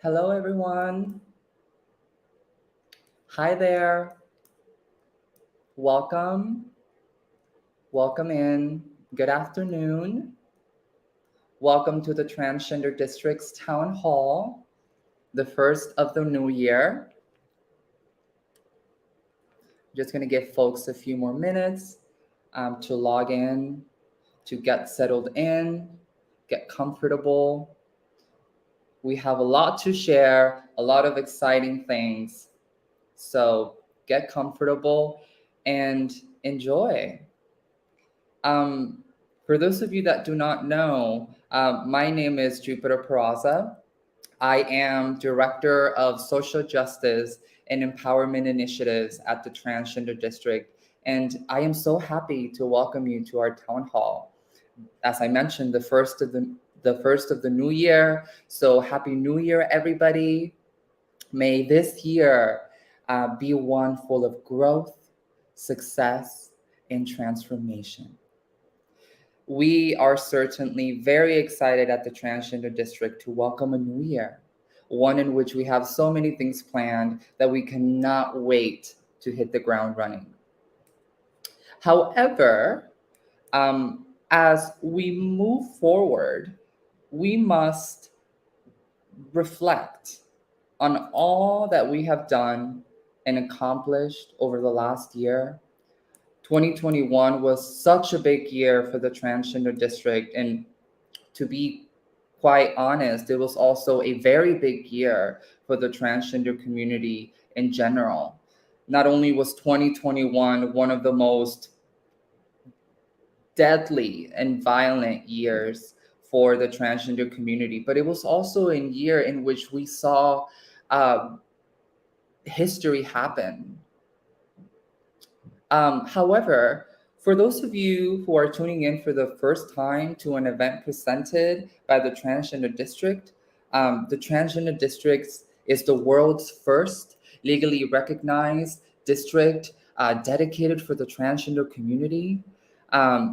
Hello, everyone. Hi there. Welcome. Welcome in. Good afternoon. Welcome to the Transgender District's Town Hall, the first of the new year. Just going to give folks a few more minutes to log in, to get settled in, get comfortable. We have a lot to share, a lot of exciting things. So get comfortable and enjoy. Um, for those of you that do not know, my name is Jupiter Peraza. I am Director of Social Justice and Empowerment Initiatives at the Transgender District, and I am so happy to welcome you to our town hall. As I mentioned, the first of the new year. So happy New Year, everybody! May this year be one full of growth, success, and transformation. We are certainly very excited at the Transgender District to welcome a new year, one in which we have so many things planned that we cannot wait to hit the ground running. However, as we move forward, we must reflect on all that we have done and accomplished over the last year. 2021 was such a big year for the Transgender District, and to be quite honest, it was also a very big year for the transgender community in general. Not only was 2021 one of the most deadly and violent years for the transgender community, but it was also a year in which we saw uh, history happen. However, for those of you who are tuning in for the first time to an event presented by the Transgender District, the Transgender District is the world's first legally recognized district dedicated for the transgender community.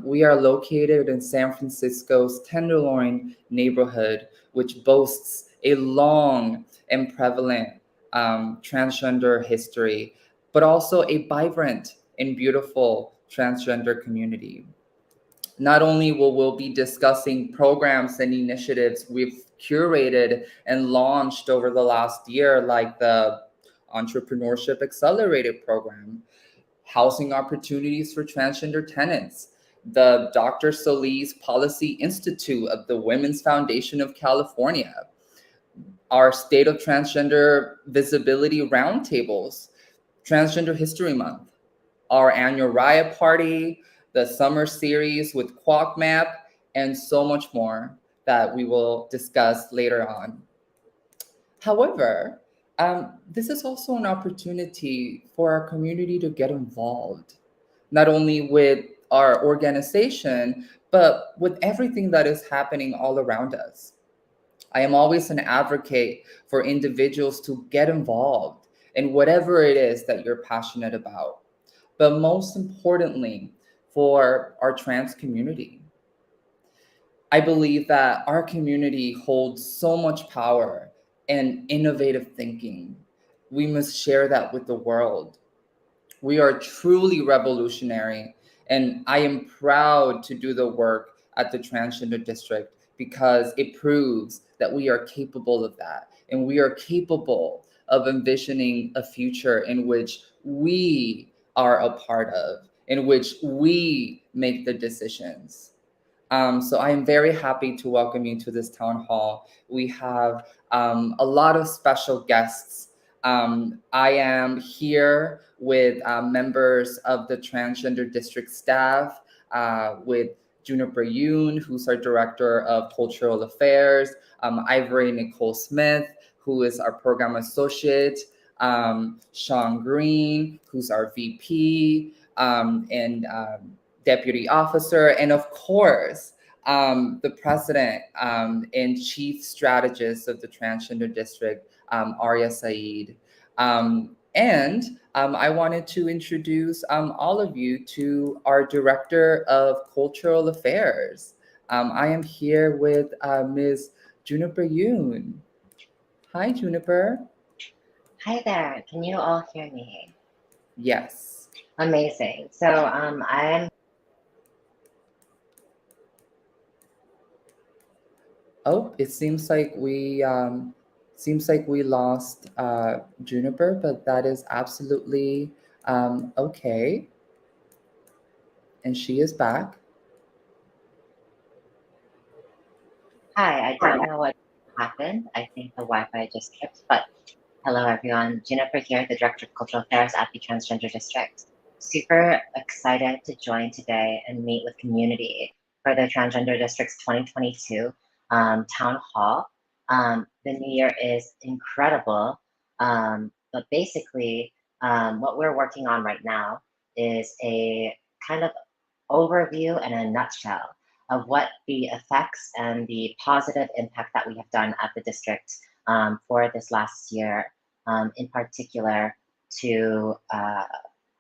We are located in San Francisco's Tenderloin neighborhood, which boasts a long and prevalent transgender history, but also a vibrant and beautiful transgender community. Not only will we be discussing programs and initiatives we've curated and launched over the last year, like the Entrepreneurship Accelerated Program, housing opportunities for transgender tenants, the Dr. Solis Policy Institute of the Women's Foundation of California, our State of Transgender Visibility Roundtables, Transgender History Month, our annual Riot Party, the summer series with QuackMap, and so much more that we will discuss later on. However, this is also an opportunity for our community to get involved, not only with our organization, but with everything that is happening all around us. I am always an advocate for individuals to get involved in whatever it is that you're passionate about, but most importantly, for our trans community. I believe that our community holds so much power and innovative thinking. We must share that with the world. We are truly revolutionary, and I am proud to do the work at the Transgender District because it proves that we are capable of that, and we are capable of envisioning a future in which we are a part of, in which we make the decisions. So I am very happy to welcome you to this town hall. We have a lot of special guests. I am here with members of the Transgender District staff, with Juniper Yoon, who's our Director of Cultural Affairs, Ivory Nicole Smith, who is our Program Associate, Sean Green, who's our VP, and Deputy Officer, and of course, the President and Chief Strategist of the Transgender District, Arya Saeed. And I wanted to introduce all of you to our Director of Cultural Affairs. I am here with Ms. Juniper Yoon. Hi, Juniper. Hi there. Can you all hear me? Yes. Amazing. So I'm Oh, it seems like we lost Juniper, but that is absolutely okay. And she is back. hi. I don't know what happened. I think the Wi-Fi just tripped, but hello everyone. Jennifer here, the Director of Cultural Affairs at the Transgender District. Super excited to join today and meet with community for the Transgender District's 2022 Town Hall. The new year is incredible, but basically what we're working on right now is a kind of overview and a nutshell of what the effects and the positive impact that we have done at the district for this last year, in particular to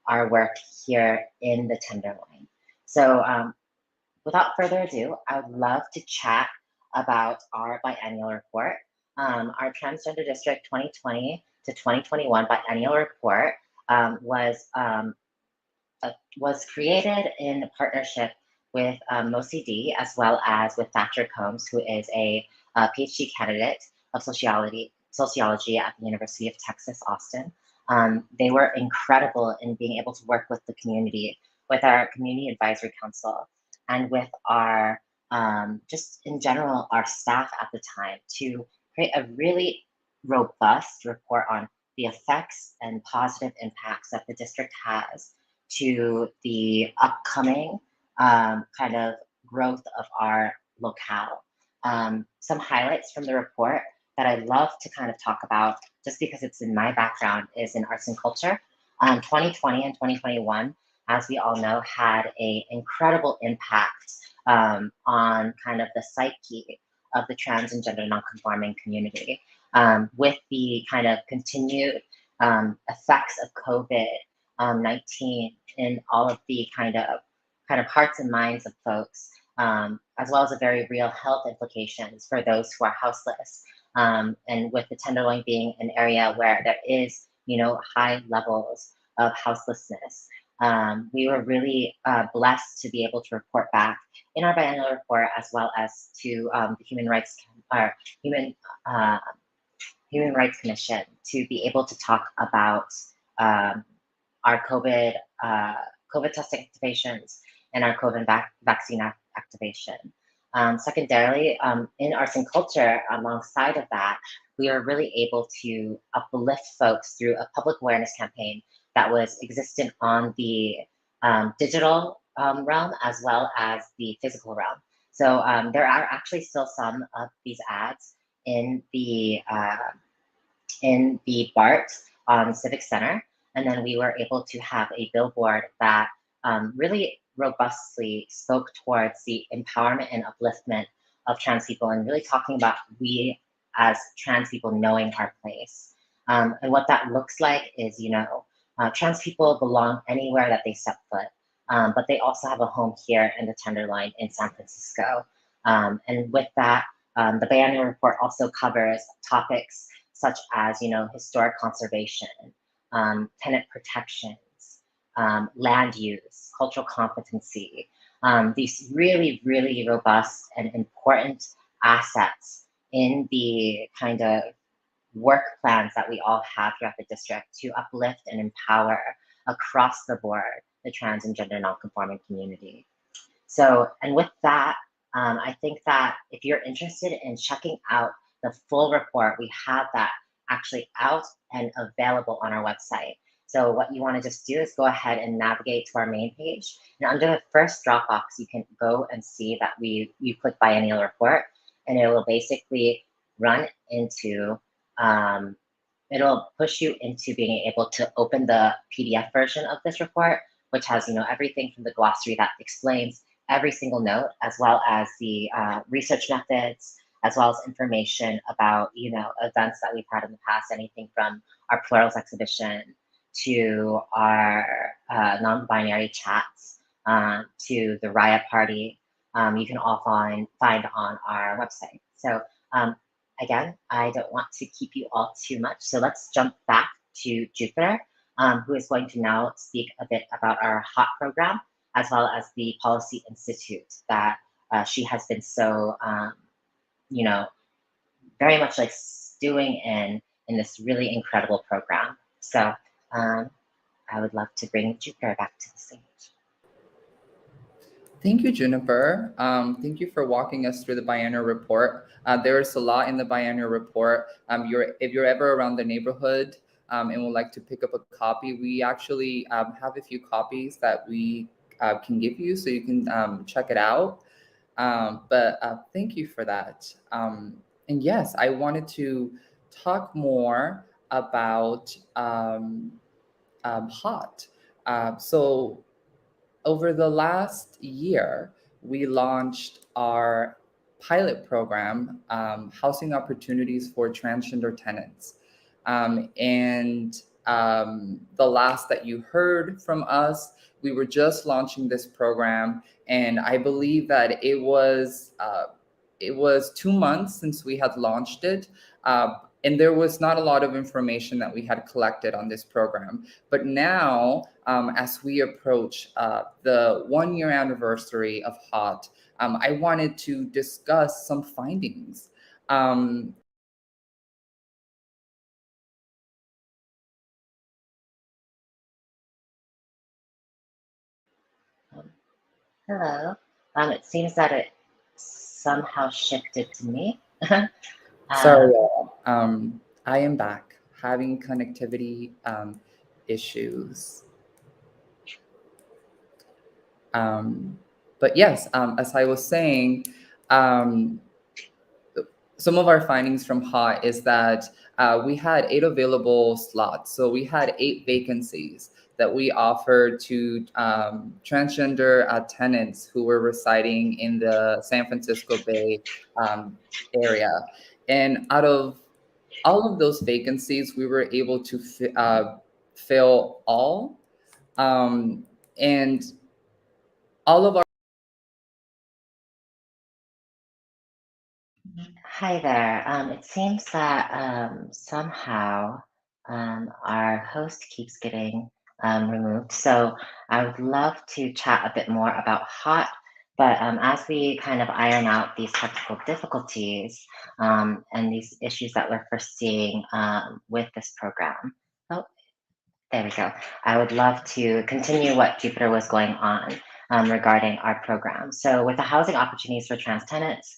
our work here in the Tenderloin. So without further ado, I would love to chat about our biennial report. Our Transgender District 2020 to 2021 biennial report was created in partnership with MoCD as well as with Thatcher Combs, who is a PhD candidate of sociology at the University of Texas, Austin. They were incredible in being able to work with the community, with our Community Advisory Council, and with our, just in general, our staff at the time to create a really robust report on the effects and positive impacts that the district has to the upcoming kind of growth of our locale. Some highlights from the report that I love to kind of talk about, just because it's in my background, is in arts and culture. 2020 and 2021, as we all know, had an incredible impact on kind of the psyche of the trans and gender nonconforming community, with the kind of continued effects of COVID 19 in all of the kind of hearts and minds of folks, as well as a very real health implications for those who are houseless. And with the Tenderloin being an area where there is, high levels of houselessness, we were really blessed to be able to report back in our biennial report, as well as to the human uh, Human Rights Commission, to be able to talk about um, our COVID testing activations and our vaccine activation. Secondarily, in arts and culture, alongside of that, we are really able to uplift folks through a public awareness campaign that was existent on the digital realm as well as the physical realm. So there are actually still some of these ads in the BART on Civic Center. And then we were able to have a billboard that really robustly spoke towards the empowerment and upliftment of trans people, and really talking about we as trans people knowing our place. And what that looks like is, trans people belong anywhere that they step foot, but they also have a home here in the Tenderloin in San Francisco. And with that, the biennial report also covers topics such as, historic conservation, tenant protections, land use, cultural competency, these really, really robust and important assets in the kind of work plans that we all have throughout the district to uplift and empower across the board the trans and gender nonconforming community. So, and with that, I think that if you're interested in checking out the full report, we have that actually out and available on our website. So what you want to just do is go ahead and navigate to our main page. And under the first drop box, you can go and see that you click biennial report, and it will basically run into, it'll push you into being able to open the PDF version of this report, which has, everything from the glossary that explains every single note, as well as the research methods, as well as information about, events that we've had in the past, anything from our plurals exhibition to our non-binary chats, to the Riot Party. You can all find on our website. So again, I don't want to keep you all too much, so let's jump back to Jupiter, who is going to now speak a bit about our HOT program, as well as the Policy Institute that she has been so, you know, very much like stewing in this really incredible program. So I would love to bring Jupiter back to the stage. Thank you, Juniper. Thank you for walking us through the Biennial Report. There is a lot in the Biennial Report. If you're ever around the neighborhood and would like to pick up a copy, we actually have a few copies that we can give you so you can check it out. But thank you for that. And yes, I wanted to talk more about HOT. So over the last year, we launched our pilot program, Housing Opportunities for Transgender Tenants. And the last that you heard from us, we were just launching this program, and I believe that it was 2 months since we had launched it. And there was not a lot of information that we had collected on this program. But now, as we approach the 1 year anniversary of HOT, I wanted to discuss some findings. Um, Hello. It seems that it somehow shifted to me. Sorry, y'all. I am back having connectivity issues. But yes, as I was saying, um, some of our findings from HOT is that we had 8 available slots. So we had 8 vacancies that we offered to transgender tenants who were residing in the San Francisco Bay area. And out of all of those vacancies, we were able to fill all. And all of our Hi there. It seems that somehow our host keeps getting removed. So I would love to chat a bit more about HOT, but as we kind of iron out these technical difficulties and these issues that we're foreseeing with this program. Oh, there we go. I would love to continue what Jupiter was going on regarding our program. So with the Housing Opportunities for Trans Tenants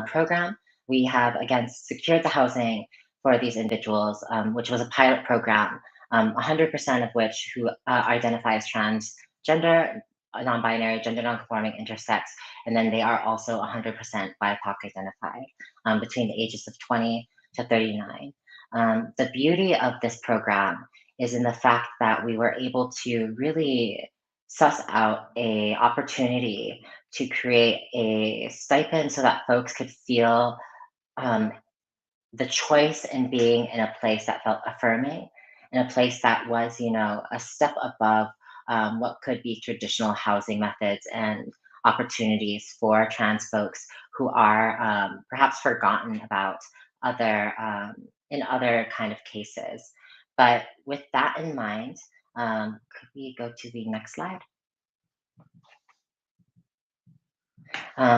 program, we have again secured the housing for these individuals, which was a pilot program, 100% of which who identify as transgender, non-binary, gender non-conforming, intersex, and then they are also 100% BIPOC identified between the ages of 20 to 39. The beauty of this program is in the fact that we were able to really suss out a opportunity to create a stipend so that folks could feel um, the choice in being in a place that felt affirming, in a place that was, you know, a step above what could be traditional housing methods and opportunities for trans folks who are perhaps forgotten about other in other kind of cases. But with that in mind, could we go to the next slide?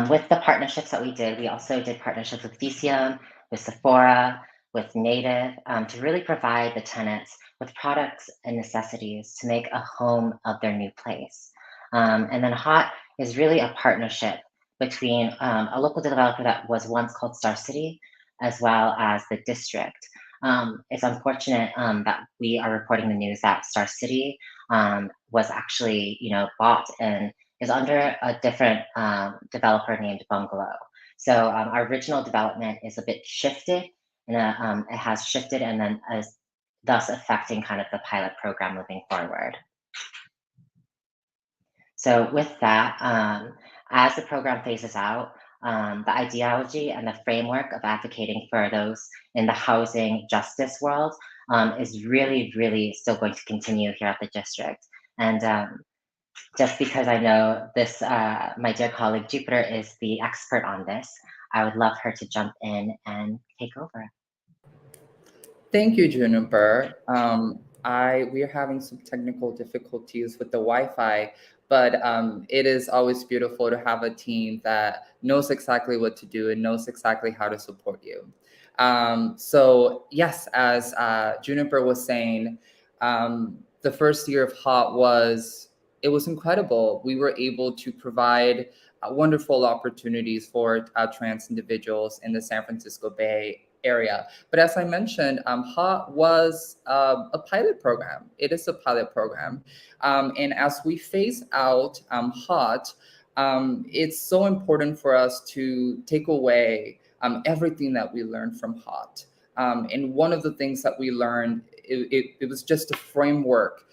With the partnerships that we did, we also did partnerships with DCM, with Sephora, with Native, to really provide the tenants with products and necessities to make a home of their new place. And then HOT is really a partnership between a local developer that was once called Star City, as well as the district. It's unfortunate that we are reporting the news that Star City was actually, you know, bought and is under a different developer named Bungalow. So our original development is a bit shifted, and it has shifted, and then is thus affecting kind of the pilot program moving forward. So with that, as the program phases out, the ideology and the framework of advocating for those in the housing justice world is really, really still going to continue here at the district. And just because I know this, my dear colleague Jupiter is the expert on this, I would love her to jump in and take over. Thank you, Juniper. We are having some technical difficulties with the Wi-Fi, but it is always beautiful to have a team that knows exactly what to do and knows exactly how to support you. So yes, as Juniper was saying, the first year of HOT was incredible. We were able to provide wonderful opportunities for trans individuals in the San Francisco Bay Area. But as I mentioned, HOT was a pilot program. It is a pilot program. And as we phase out HOT, it's so important for us to take away everything that we learned from HOT. And one of the things that we learned, it was just a framework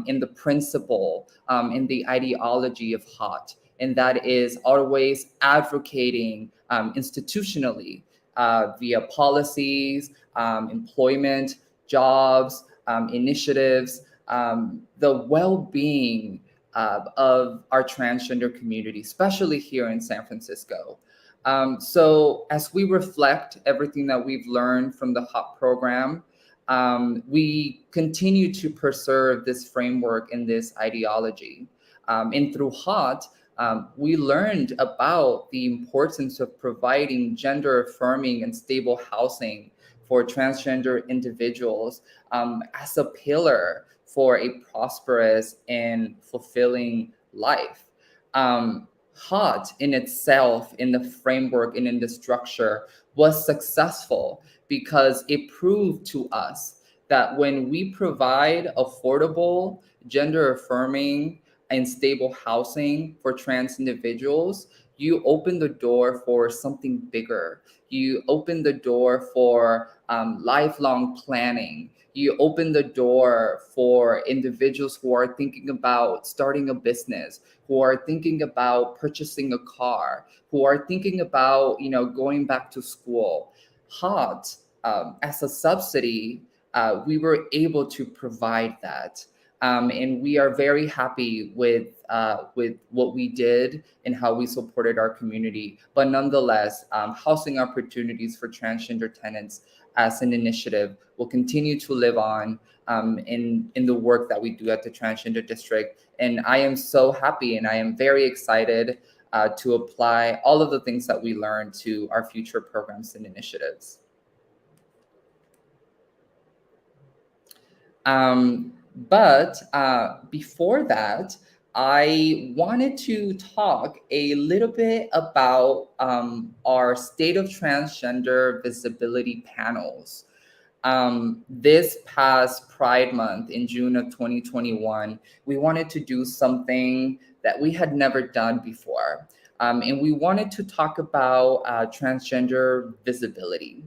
in the principle, in the ideology of HOT. And that is always advocating institutionally via policies, employment, jobs, initiatives, the well-being of our transgender community, especially here in San Francisco. So as we reflect everything that we've learned from the HOT program, we continue to preserve this framework and this ideology. And through HOT, we learned about the importance of providing gender affirming and stable housing for transgender individuals as a pillar for a prosperous and fulfilling life. HOT in itself, in the framework and in the structure, was successful because it proved to us that when we provide affordable, gender affirming, and stable housing for trans individuals, you open the door for something bigger. You open the door for lifelong planning. You open the door for individuals who are thinking about starting a business, who are thinking about purchasing a car, who are thinking about going back to school. HOT, as a subsidy, we were able to provide that. And we are very happy with what we did and how we supported our community. But nonetheless, housing opportunities for transgender tenants as an initiative will continue to live on in the work that we do at the Transgender District. And I am so happy and I am very excited to apply all of the things that we learned to our future programs and initiatives. But before that, I wanted to talk a little bit about our State of Transgender Visibility panels. This past Pride Month in June of 2021, we wanted to do something that we had never done before. And we wanted to talk about transgender visibility.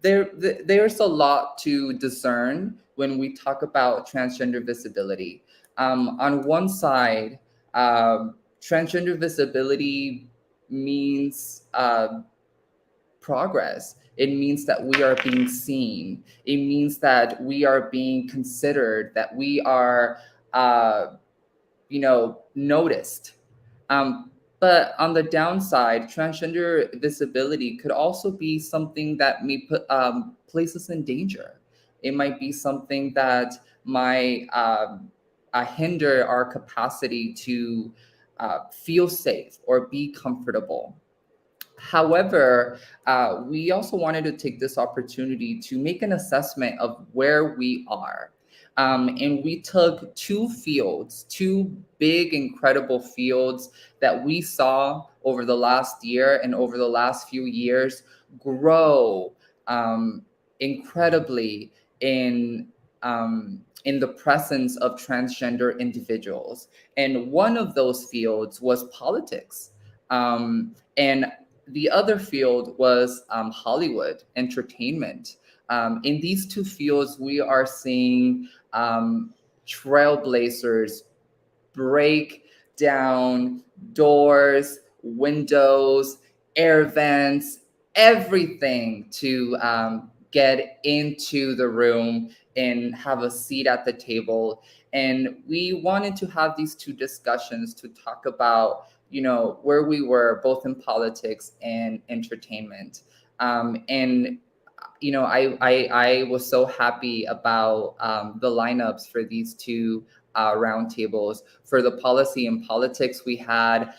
There's a lot to discern when we talk about transgender visibility. On one side, transgender visibility means progress. It means that we are being seen. It means that we are being considered, that we are, noticed. But on the downside, transgender visibility could also be something that may place us in danger. It might be something that might hinder our capacity to feel safe or be comfortable. However, we also wanted to take this opportunity to make an assessment of where we are. And we took two big, incredible fields that we saw over the last year and over the last few years grow incredibly in the presence of transgender individuals. And one of those fields was politics. And the other field was Hollywood, entertainment. In these two fields, we are seeing trailblazers break down doors, windows, air vents, everything to get into the room and have a seat at the table. And we wanted to have these two discussions to talk about, where we were both in politics and entertainment. And I was so happy about the lineups for these two roundtables. For the policy and politics, we had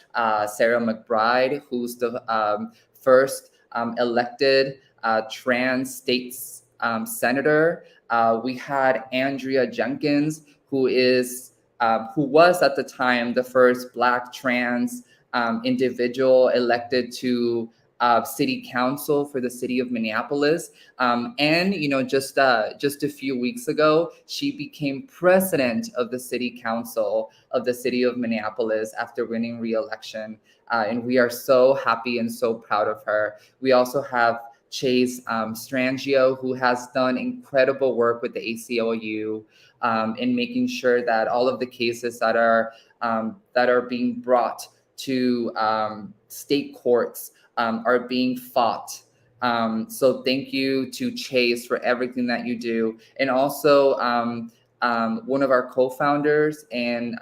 Sarah McBride, who's the first elected trans states senator. We had Andrea Jenkins, who was at the time the first Black trans individual elected to city council for the city of Minneapolis. And just a few weeks ago, she became president of the city council of the city of Minneapolis after winning re-election. And we are so happy and so proud of her. We also have Chase Strangio, who has done incredible work with the ACLU in making sure that all of the cases that are being brought to state courts are being fought. So thank you to Chase for everything that you do. And also one of our co-founders and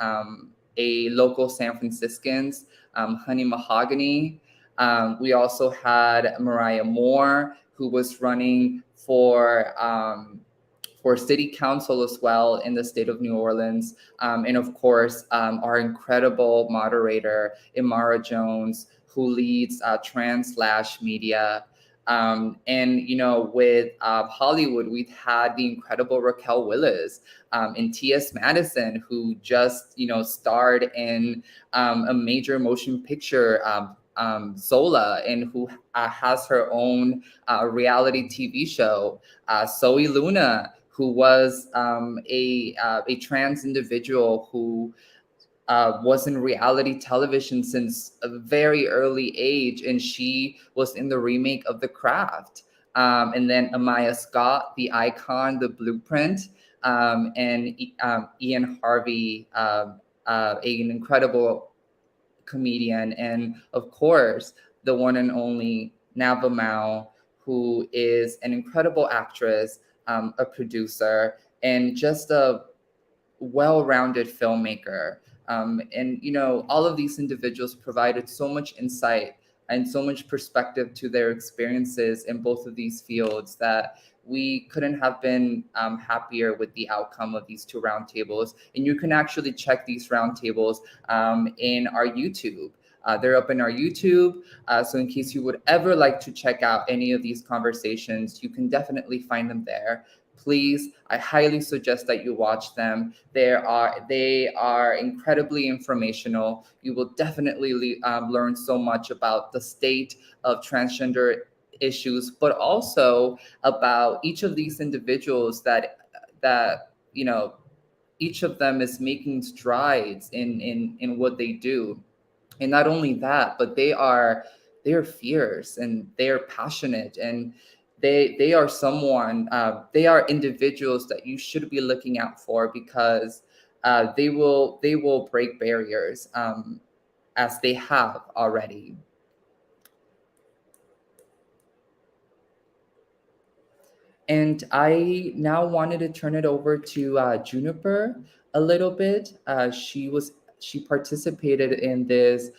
a local San Franciscans, Honey Mahogany. We also had Mariah Moore, who was running for city council as well in the state of New Orleans. And of course, our incredible moderator, Amara Jones, who leads Trans/Media. And with Hollywood, we've had the incredible Raquel Willis and T.S. Madison, who just starred in a major motion picture, Zola, and who has her own reality TV show. Zoe Luna, who was a trans individual who was in reality television since a very early age, and she was in the remake of The Craft. And then Amaya Scott, the icon, The Blueprint, and Ian Harvey, an incredible comedian, and of course, the one and only Nava Mao, who is an incredible actress, a producer, and just a well-rounded filmmaker. And all of these individuals provided so much insight and so much perspective to their experiences in both of these fields that we couldn't have been happier with the outcome of these two roundtables. And you can actually check these roundtables in our YouTube. They're up in our YouTube. So in case you would ever like to check out any of these conversations, you can definitely find them there. Please, I highly suggest that you watch them. They are incredibly informational. You will definitely learn so much about the state of transgender issues, but also about each of these individuals that each of them is making strides in what they do. And not only that, but they are fierce and they are passionate, and they are individuals that you should be looking out for, because they will break barriers as they have already. And I now wanted to turn it over to Juniper a little bit. She participated in this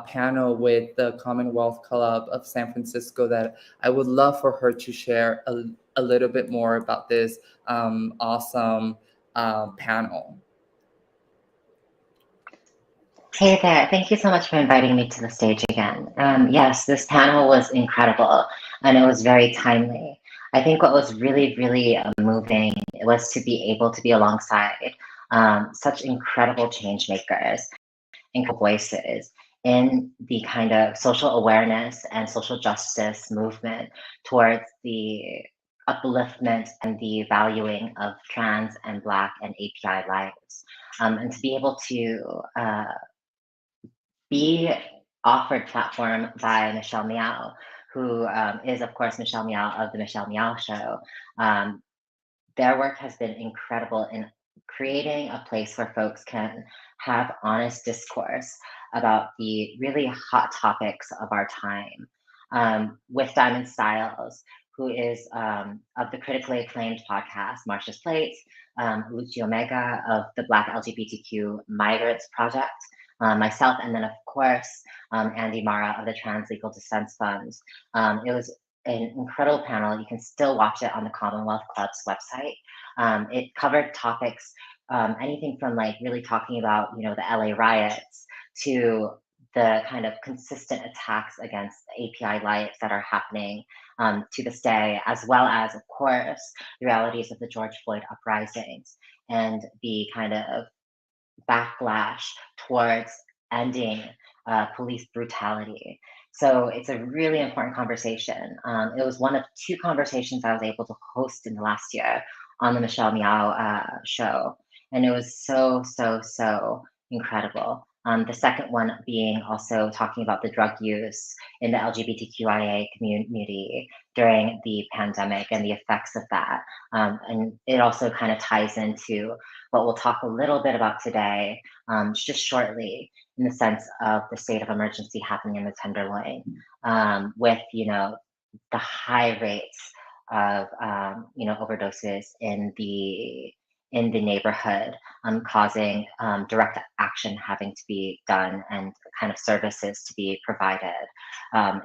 panel with the Commonwealth Club of San Francisco that I would love for her to share a little bit more about this awesome panel. Hey there, thank you so much for inviting me to the stage again. Yes, this panel was incredible and it was very timely. I think what was really, really moving was to be able to be alongside such incredible change makers, incredible voices in the kind of social awareness and social justice movement towards the upliftment and the valuing of trans and Black and API lives. And to be able to be offered platform by Michelle Meow, who is, of course, Michelle Meow of the Michelle Meow Show. Their work has been incredible in creating a place where folks can have honest discourse about the really hot topics of our time. With Diamond Styles, who is of the critically acclaimed podcast Marsha's Plates, Lucy Omega of the Black LGBTQ Migrants Project, myself, and then of course Andy Mara of the Trans Legal Defense Fund. It was an incredible panel. You can still watch it on the Commonwealth Club's website. It covered topics, anything from like really talking about, you know, the LA riots to the kind of consistent attacks against API lives that are happening to this day, as well as, of course, the realities of the George Floyd uprisings and the kind of backlash towards ending police brutality. So it's a really important conversation. It was one of two conversations I was able to host in the last year on the Michelle Meow show. And it was so incredible. The second one being also talking about the drug use in the LGBTQIA community during the pandemic and the effects of that. And it also kind of ties into what we'll talk a little bit about today, just shortly, in the sense of the state of emergency happening in the Tenderloin, with, you know, the high rates of, you know, overdoses in the neighborhood, causing direct action having to be done and kind of services to be provided.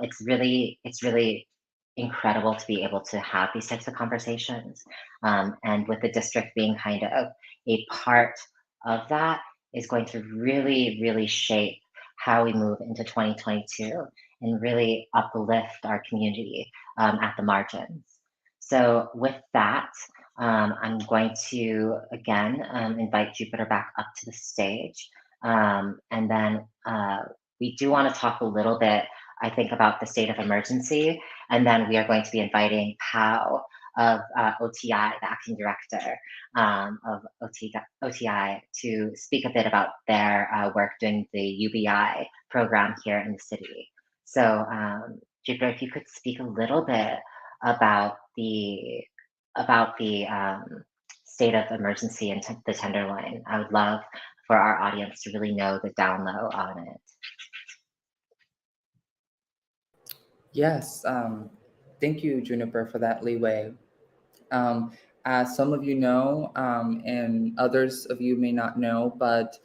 It's really incredible to be able to have these types of conversations, and with the district being kind of a part of that, is going to really shape how we move into 2022 and really uplift our community at the margins. So with that, I'm going to again invite Jupiter back up to the stage. And then we do want to talk a little bit, I think, about the state of emergency. And then we are going to be inviting Pao of OTI, the acting director of OTI, to speak a bit about their work doing the UBI program here in the city. So Jupiter, if you could speak a little bit about the state of emergency in the Tenderloin. I would love for our audience to really know the down low on it. Yes, thank you, Juniper, for that leeway. As some of you know, and others of you may not know, but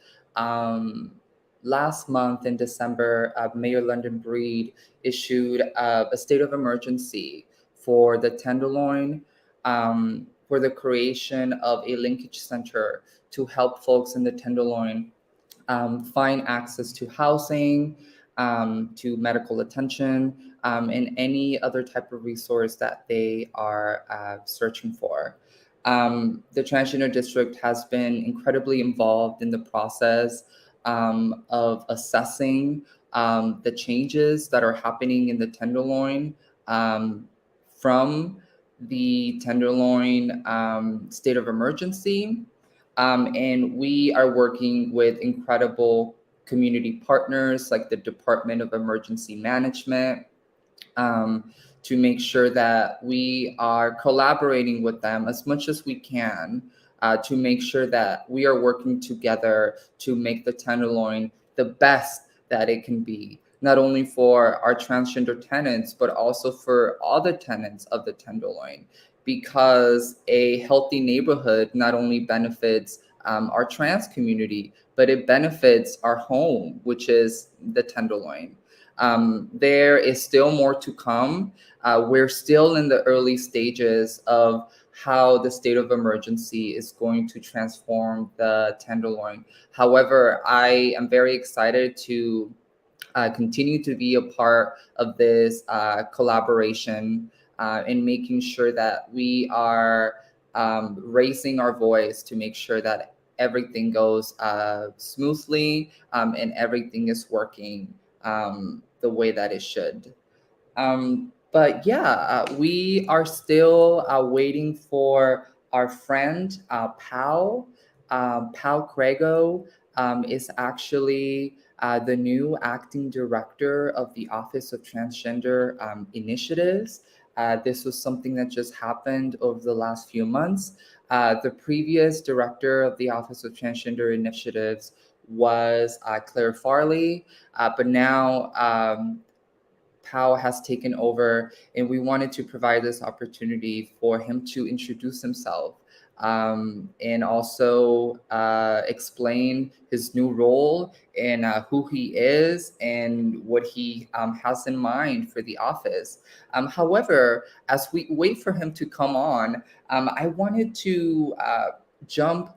last month in December, Mayor London Breed issued a state of emergency for the Tenderloin, for the creation of a linkage center to help folks in the Tenderloin find access to housing, to medical attention, and any other type of resource that they are searching for. The Transgender District has been incredibly involved in the process of assessing the changes that are happening in the Tenderloin from the Tenderloin state of emergency. And we are working with incredible community partners like the Department of Emergency Management, to make sure that we are collaborating with them as much as we can, to make sure that we are working together to make the Tenderloin the best that it can be, not only for our transgender tenants, but also for all the tenants of the Tenderloin, because a healthy neighborhood not only benefits our trans community, but it benefits our home, which is the Tenderloin. There is still more to come. We're still in the early stages of how the state of emergency is going to transform the Tenderloin. However, I am very excited to continue to be a part of this collaboration, in making sure that we are raising our voice to make sure that everything goes smoothly, and everything is working the way that it should. But yeah, we are still waiting for our friend Pal. Pal Craigo is actually the new acting director of the Office of Transgender Initiatives. This was something that just happened over the last few months. The previous director of the Office of Transgender Initiatives was Claire Farley, but now Pao has taken over, and we wanted to provide this opportunity for him to introduce himself, and also explain his new role and who he is and what he has in mind for the office. However, as we wait for him to come on, I wanted to jump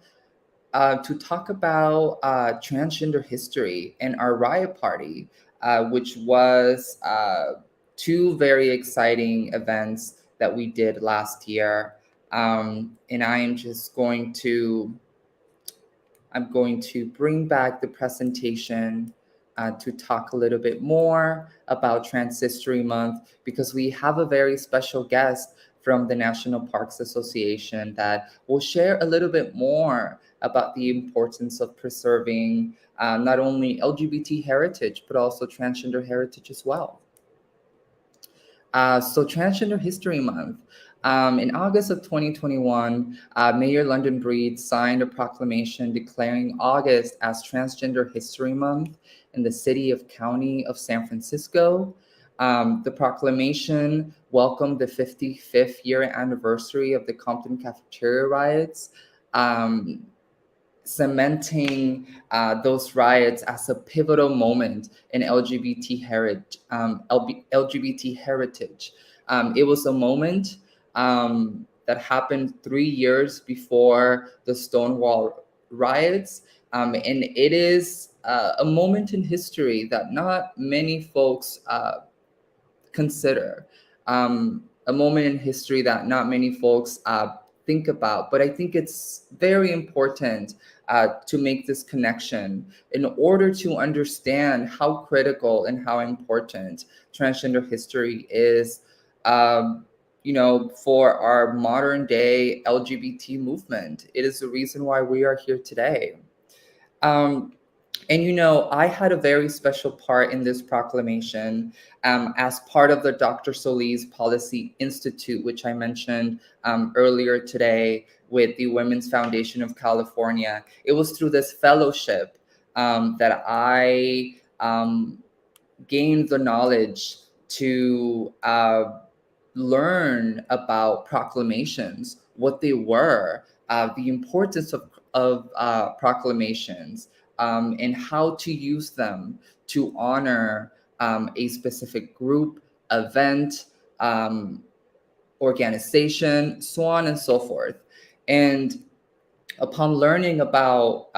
to talk about transgender history and our Riot Party, which was two very exciting events that we did last year. And I'm going to bring back the presentation to talk a little bit more about Trans History Month, because we have a very special guest from the National Parks Association that will share a little bit more about the importance of preserving not only LGBT heritage, but also transgender heritage as well. So Transgender History Month. In August of 2021, Mayor London Breed signed a proclamation declaring August as Transgender History Month in the city of county of San Francisco. The proclamation welcomed the 55th year anniversary of the Compton Cafeteria riots, cementing those riots as a pivotal moment in LGBT heritage. It was a moment that happened 3 years before the Stonewall riots, and it is a moment in history that not many folks consider, a moment in history that not many folks think about. But I think it's very important to make this connection in order to understand how critical and how important transgender history is, for our modern day LGBT movement. It is the reason why we are here today. And I had a very special part in this proclamation as part of the Dr. Solis Policy Institute, which I mentioned earlier today with the Women's Foundation of California. It was through this fellowship that I gained the knowledge to learn about proclamations, what they were, the importance of proclamations, and how to use them to honor a specific group, event, organization, so on and so forth. And upon learning about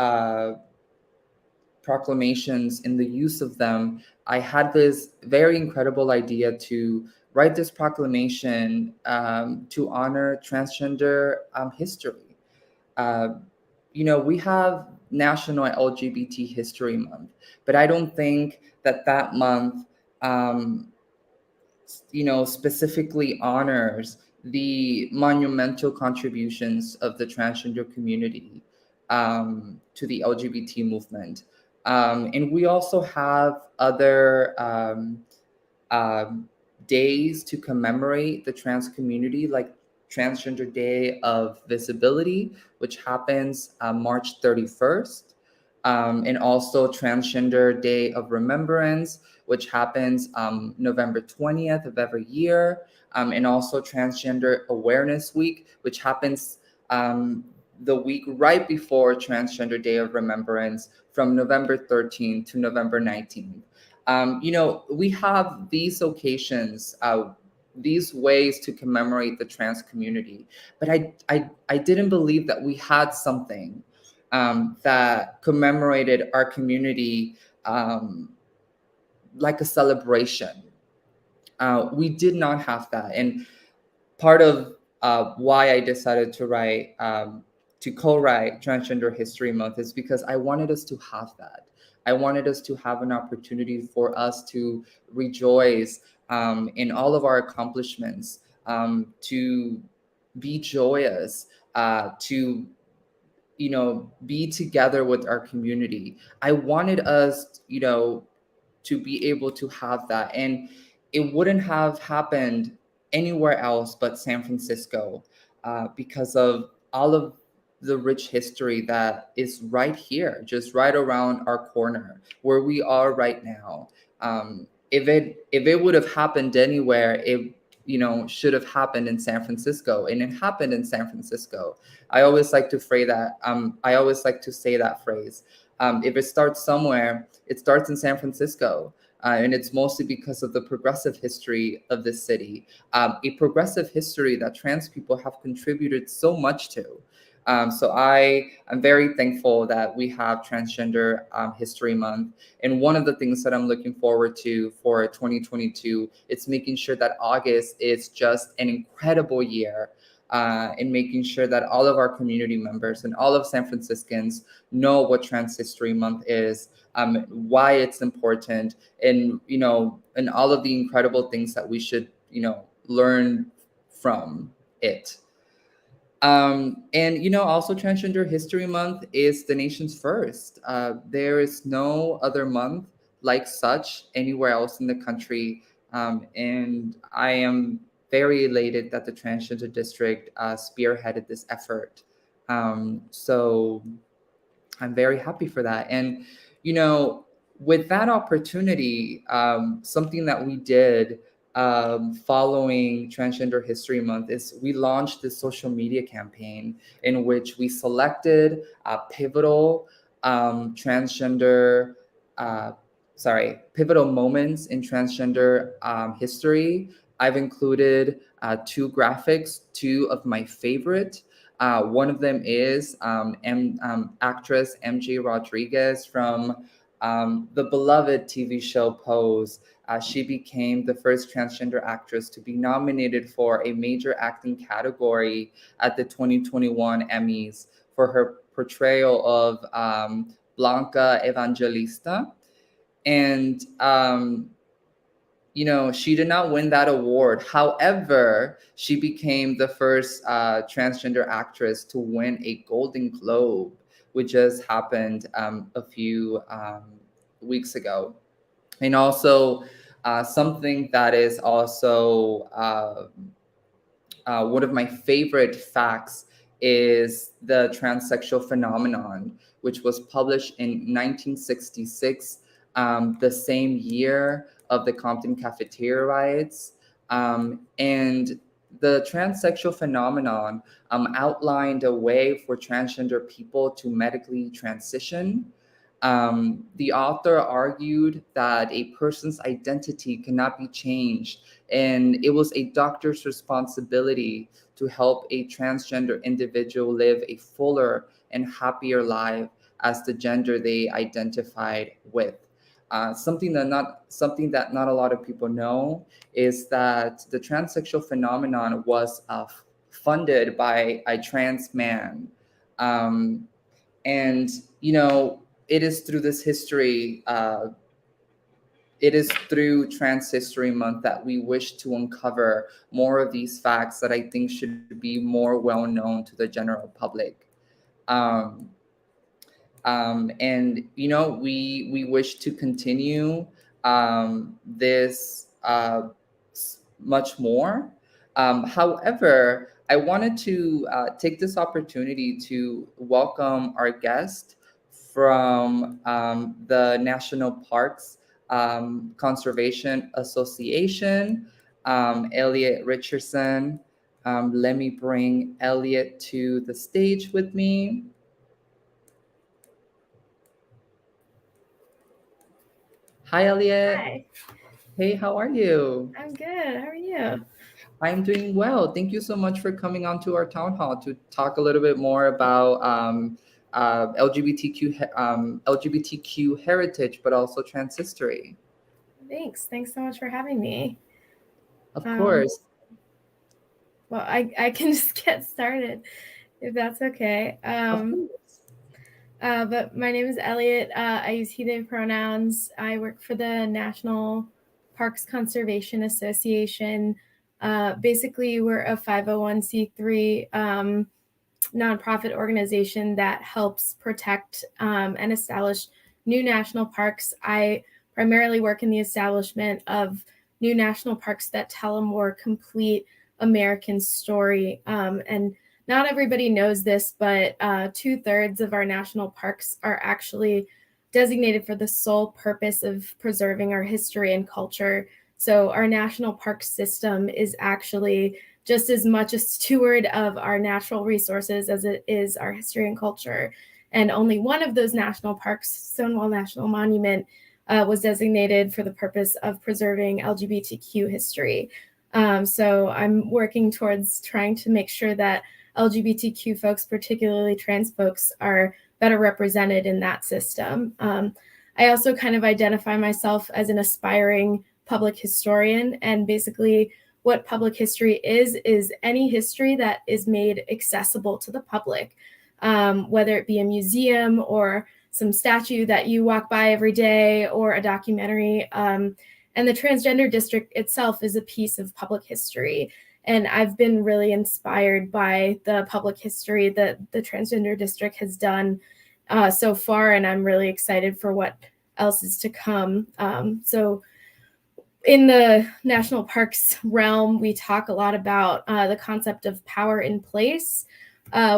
proclamations and the use of them, I had this very incredible idea to write this proclamation to honor transgender history. We have National LGBT History Month, but I don't think that month, specifically honors the monumental contributions of the transgender community to the LGBT movement. And we also have other days to commemorate the trans community, like Transgender Day of Visibility, which happens March 31st, and also Transgender Day of Remembrance, which happens November 20th of every year, and also Transgender Awareness Week, which happens the week right before Transgender Day of Remembrance, from November 13th to November 19th. We have these occasions, these ways to commemorate the trans community, but I didn't believe that we had something that commemorated our community like a celebration. We did not have that, and part of why I decided to co-write Transgender History Month is because I wanted us to have that. I wanted us to have an opportunity for us to rejoice in all of our accomplishments, to be joyous, to be together with our community. I wanted us, to be able to have that, and it wouldn't have happened anywhere else but San Francisco, because of all of the rich history that is right here, just right around our corner, where we are right now. if it would have happened anywhere, it should have happened in San Francisco, and it happened in San Francisco. I always like to phrase that. I always like to say that phrase. If it starts somewhere, it starts in San Francisco. And it's mostly because of the progressive history of this city, a progressive history that trans people have contributed so much to. So I'm very thankful that we have Transgender History Month. And one of the things that I'm looking forward to for 2022 is making sure that August is just an incredible year, in making sure that all of our community members and all of San Franciscans know what Trans History Month is, why it's important, and and all of the incredible things that we should learn from it. And also Transgender History Month is the nation's first. There is no other month like such anywhere else in the country. And I am very elated that the Transgender District spearheaded this effort. So I'm very happy for that. And, with that opportunity, something that we did following Transgender History Month is we launched this social media campaign in which we selected pivotal transgender, pivotal moments in transgender history. I've included two graphics, two of my favorite. One of them is actress MJ Rodriguez from the beloved TV show Pose. She became the first transgender actress to be nominated for a major acting category at the 2021 Emmys for her portrayal of Blanca Evangelista. And she did not win that award. However, she became the first transgender actress to win a Golden Globe, which just happened a few weeks ago. And also, something that is also one of my favorite facts is the Transsexual Phenomenon, which was published in 1966, the same year of the Compton Cafeteria riots. And the Transsexual Phenomenon outlined a way for transgender people to medically transition. The author argued that a person's identity cannot be changed, and it was a doctor's responsibility to help a transgender individual live a fuller and happier life as the gender they identified with. Something that not a lot of people know is that the transsexual phenomenon was funded by a trans man, and it is through this history. It is through Trans History Month that we wish to uncover more of these facts that I think should be more well known to the general public. And we wish to continue this much more. However, I wanted to take this opportunity to welcome our guest from the National Parks Conservation Association, Elliot Richardson. Let me bring Elliot to the stage with me. Hi, Elliot. Hi. Hey, how are you? I'm good. How are you? I'm doing well. Thank you so much for coming on to our town hall to talk a little bit more about LGBTQ heritage, but also trans history. Thanks so much for having me. Of course. Well, I can just get started if that's okay. Of course. But my name is Elliot. I use he, they pronouns. I work for the National Parks Conservation Association. Basically, we're a 501c3 nonprofit organization that helps protect and establish new national parks. I primarily work in the establishment of new national parks that tell a more complete American story. And not everybody knows this, but 2/3 of our national parks are actually designated for the sole purpose of preserving our history and culture. So our national park system is actually just as much a steward of our natural resources as it is our history and culture. And only one of those national parks, Stonewall National Monument, was designated for the purpose of preserving LGBTQ history. So I'm working towards trying to make sure that LGBTQ folks, particularly trans folks, are better represented in that system. I also kind of identify myself as an aspiring public historian, and basically what public history is any history that is made accessible to the public, whether it be a museum or some statue that you walk by every day or a documentary. And the Transgender District itself is a piece of public history. And I've been really inspired by the public history that the Transgender District has done so far, and I'm really excited for what else is to come. So in the national parks realm, we talk a lot about the concept of power in place,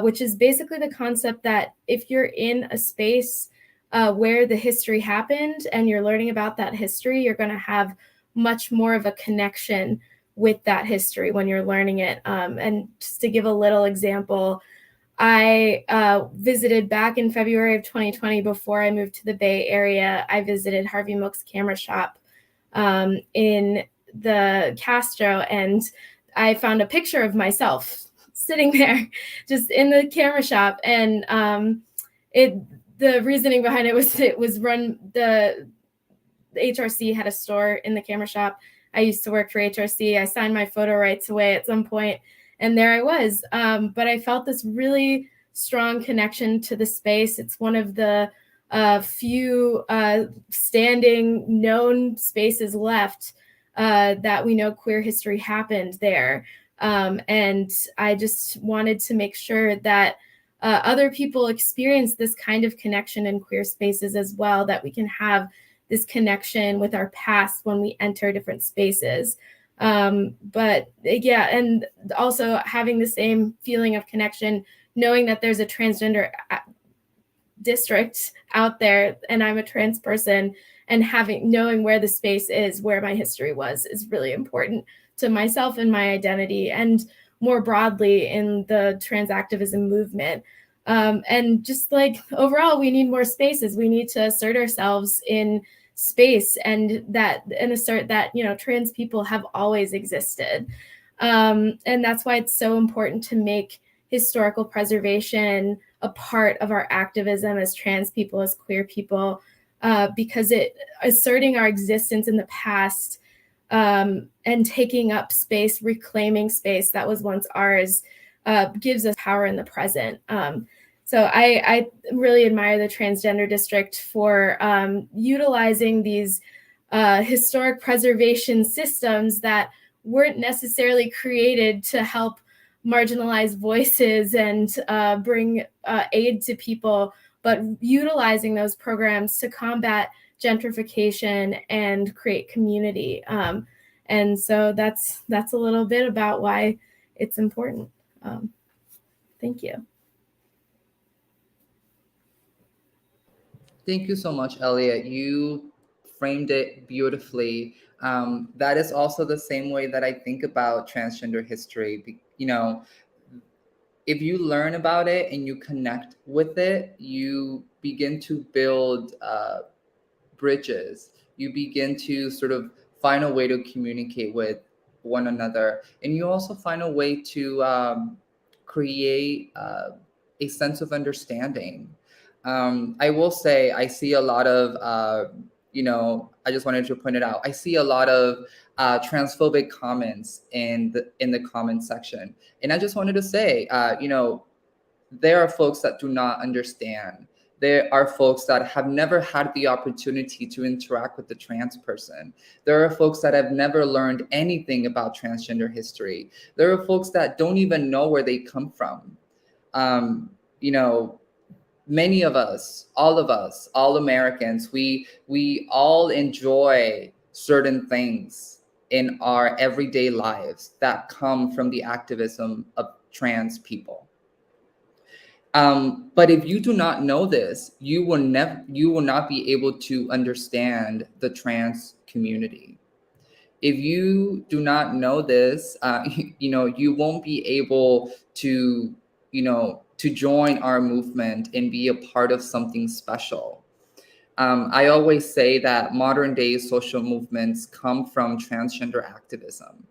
which is basically the concept that if you're in a space where the history happened and you're learning about that history, you're going to have much more of a connection with that history when you're learning it. And just to give a little example, I visited back in February of 2020 before I moved to the Bay Area. I visited Harvey Milk's camera shop in the Castro, and I found a picture of myself sitting there just in the camera shop. And the reasoning behind it was run, the HRC had a store in the camera shop. I used to work for HRC. I signed my photo rights away at some point, and there I was. But I felt this really strong connection to the space. It's one of the few standing known spaces left that we know queer history happened there. And I just wanted to make sure that other people experience this kind of connection in queer spaces as well, that we can have this connection with our past when we enter different spaces. But yeah, and also having the same feeling of connection, knowing that there's a transgender district out there and I'm a trans person, and knowing where the space is, where my history was, is really important to myself and my identity, and more broadly in the trans activism movement. And just like overall, we need more spaces. We need to assert ourselves in space and assert that, trans people have always existed. And that's why it's so important to make historical preservation a part of our activism as trans people, as queer people, because asserting our existence in the past and taking up space, reclaiming space that was once ours, gives us power in the present. So I really admire the Transgender District for utilizing these historic preservation systems that weren't necessarily created to help marginalized voices and bring aid to people, but utilizing those programs to combat gentrification and create community. And so that's a little bit about why it's important. Thank you. Thank you so much, Elliot. You framed it beautifully. That is also the same way that I think about transgender history. If you learn about it and you connect with it, you begin to build bridges. You begin to sort of find a way to communicate with one another. And you also find a way to create a sense of understanding. I will say, I see a lot of, I just wanted to point it out. I see a lot of transphobic comments in the comment section. And I just wanted to say, there are folks that do not understand. There are folks that have never had the opportunity to interact with the trans person. There are folks that have never learned anything about transgender history. There are folks that don't even know where they come from. Many of us, all Americans, we all enjoy certain things in our everyday lives that come from the activism of trans people. But if you do not know this, you will not be able to understand the trans community. If you do not know this, you won't be able to, to join our movement and be a part of something special. I always say that modern day social movements come from transgender activism,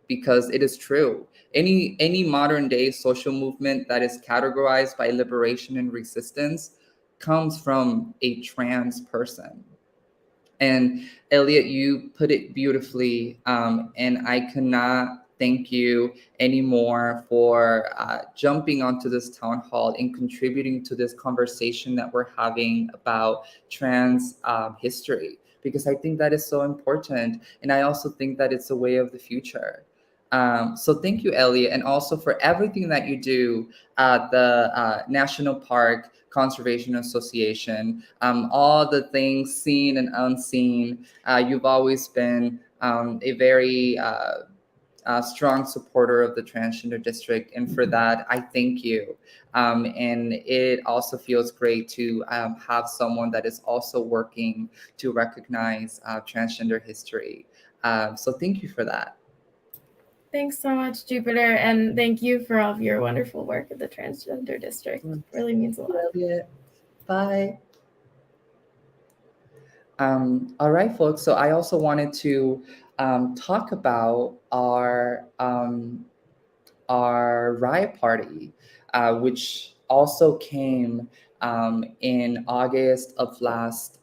because it is true. Any modern day social movement that is categorized by liberation and resistance comes from a trans person. And Elliot, you put it beautifully, and I cannot thank you anymore for jumping onto this town hall and contributing to this conversation that we're having about trans history, because I think that is so important, and I also think that it's a way of the future. So thank you, Elliot, and also for everything that you do at the National Park Conservation Association, all the things seen and unseen. You've always been a very strong supporter of the Transgender District, and for that, I thank you. And it also feels great to have someone that is also working to recognize transgender history. So thank you for that. Thanks so much, Jupiter, and thank you for all of your wonderful work at the Transgender District. It really means a lot. Elliot. Bye. All right, folks. So I also wanted to talk about our Riot Party, which also came in August of last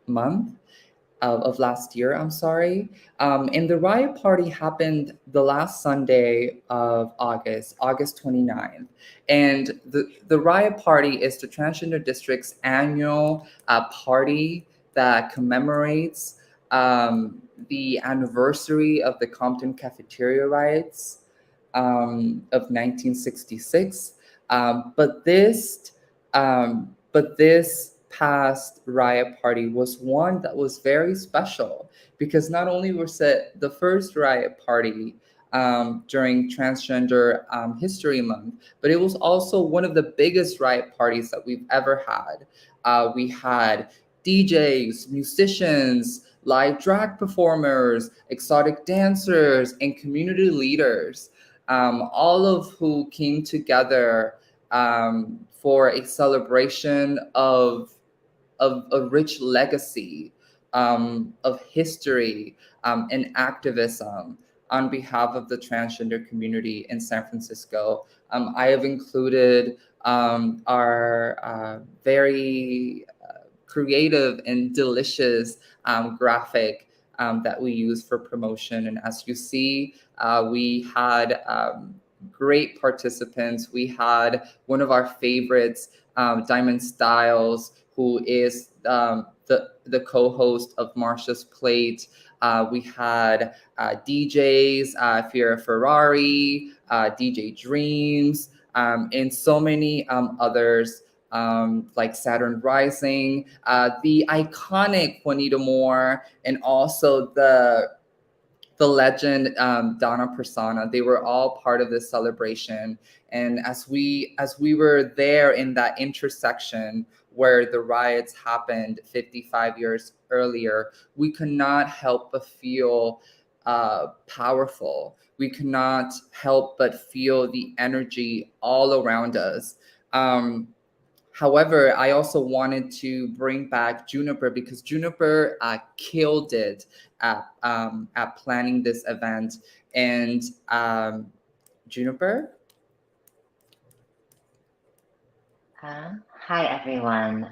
month. Of last year, I'm sorry. And the Riot Party happened the last Sunday of August 29th. And the Riot Party is the Transgender District's annual party that commemorates the anniversary of the Compton Cafeteria riots of 1966. But this past Riot Party was one that was very special, because not only was it the first Riot Party during Transgender History Month, but it was also one of the biggest Riot Parties that we've ever had. We had DJs, musicians, live drag performers, exotic dancers, and community leaders, all of who came together for a celebration of a rich legacy of history and activism on behalf of the transgender community in San Francisco. I have included our very creative and delicious graphic that we use for promotion. And as you see, we had great participants. We had one of our favorites, Diamond Styles, who is the co-host of Marsha's Plate. We had DJs, Fiera Ferrari, DJ Dreams, and so many others, like Saturn Rising, the iconic Juanita Moore, and also the legend Donna Persona. They were all part of this celebration. And as we were there in that intersection where the riots happened 55 years earlier, we could not help but feel powerful. We could not help but feel the energy all around us. However, I also wanted to bring back Juniper, because Juniper killed it at planning this event. And Juniper? Hi, everyone.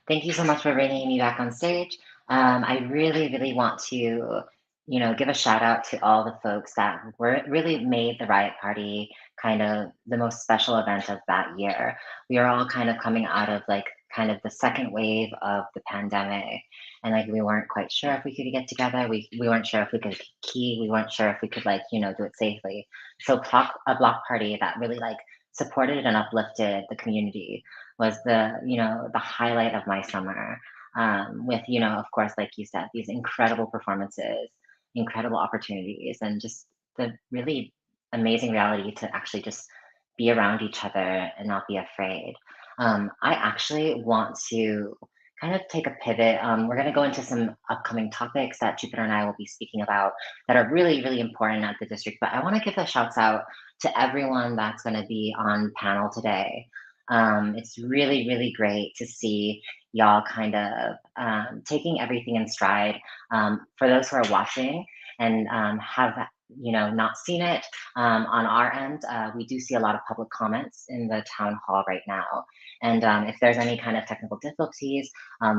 Thank you so much for bringing me back on stage. I really, really want to, give a shout out to all the folks that really made the Riot Party kind of the most special event of that year. We are all kind of coming out of kind of the second wave of the pandemic, and we weren't quite sure if we could get together. We weren't sure if we could key. We weren't sure if we could do it safely. So a block party that really supported and uplifted the community was the highlight of my summer, with of course, like you said, these incredible performances, incredible opportunities, and just the really amazing reality to actually just be around each other and not be afraid. I actually want to kind of take a pivot. We're going to go into some upcoming topics that Jupiter and I will be speaking about that are really, really important at the district. But I want to give a shout out to everyone that's going to be on panel today. It's really, really great to see y'all kind of taking everything in stride. For those who are watching and have not seen it on our end, we do see a lot of public comments in the town hall right now. And if there's any kind of technical difficulties,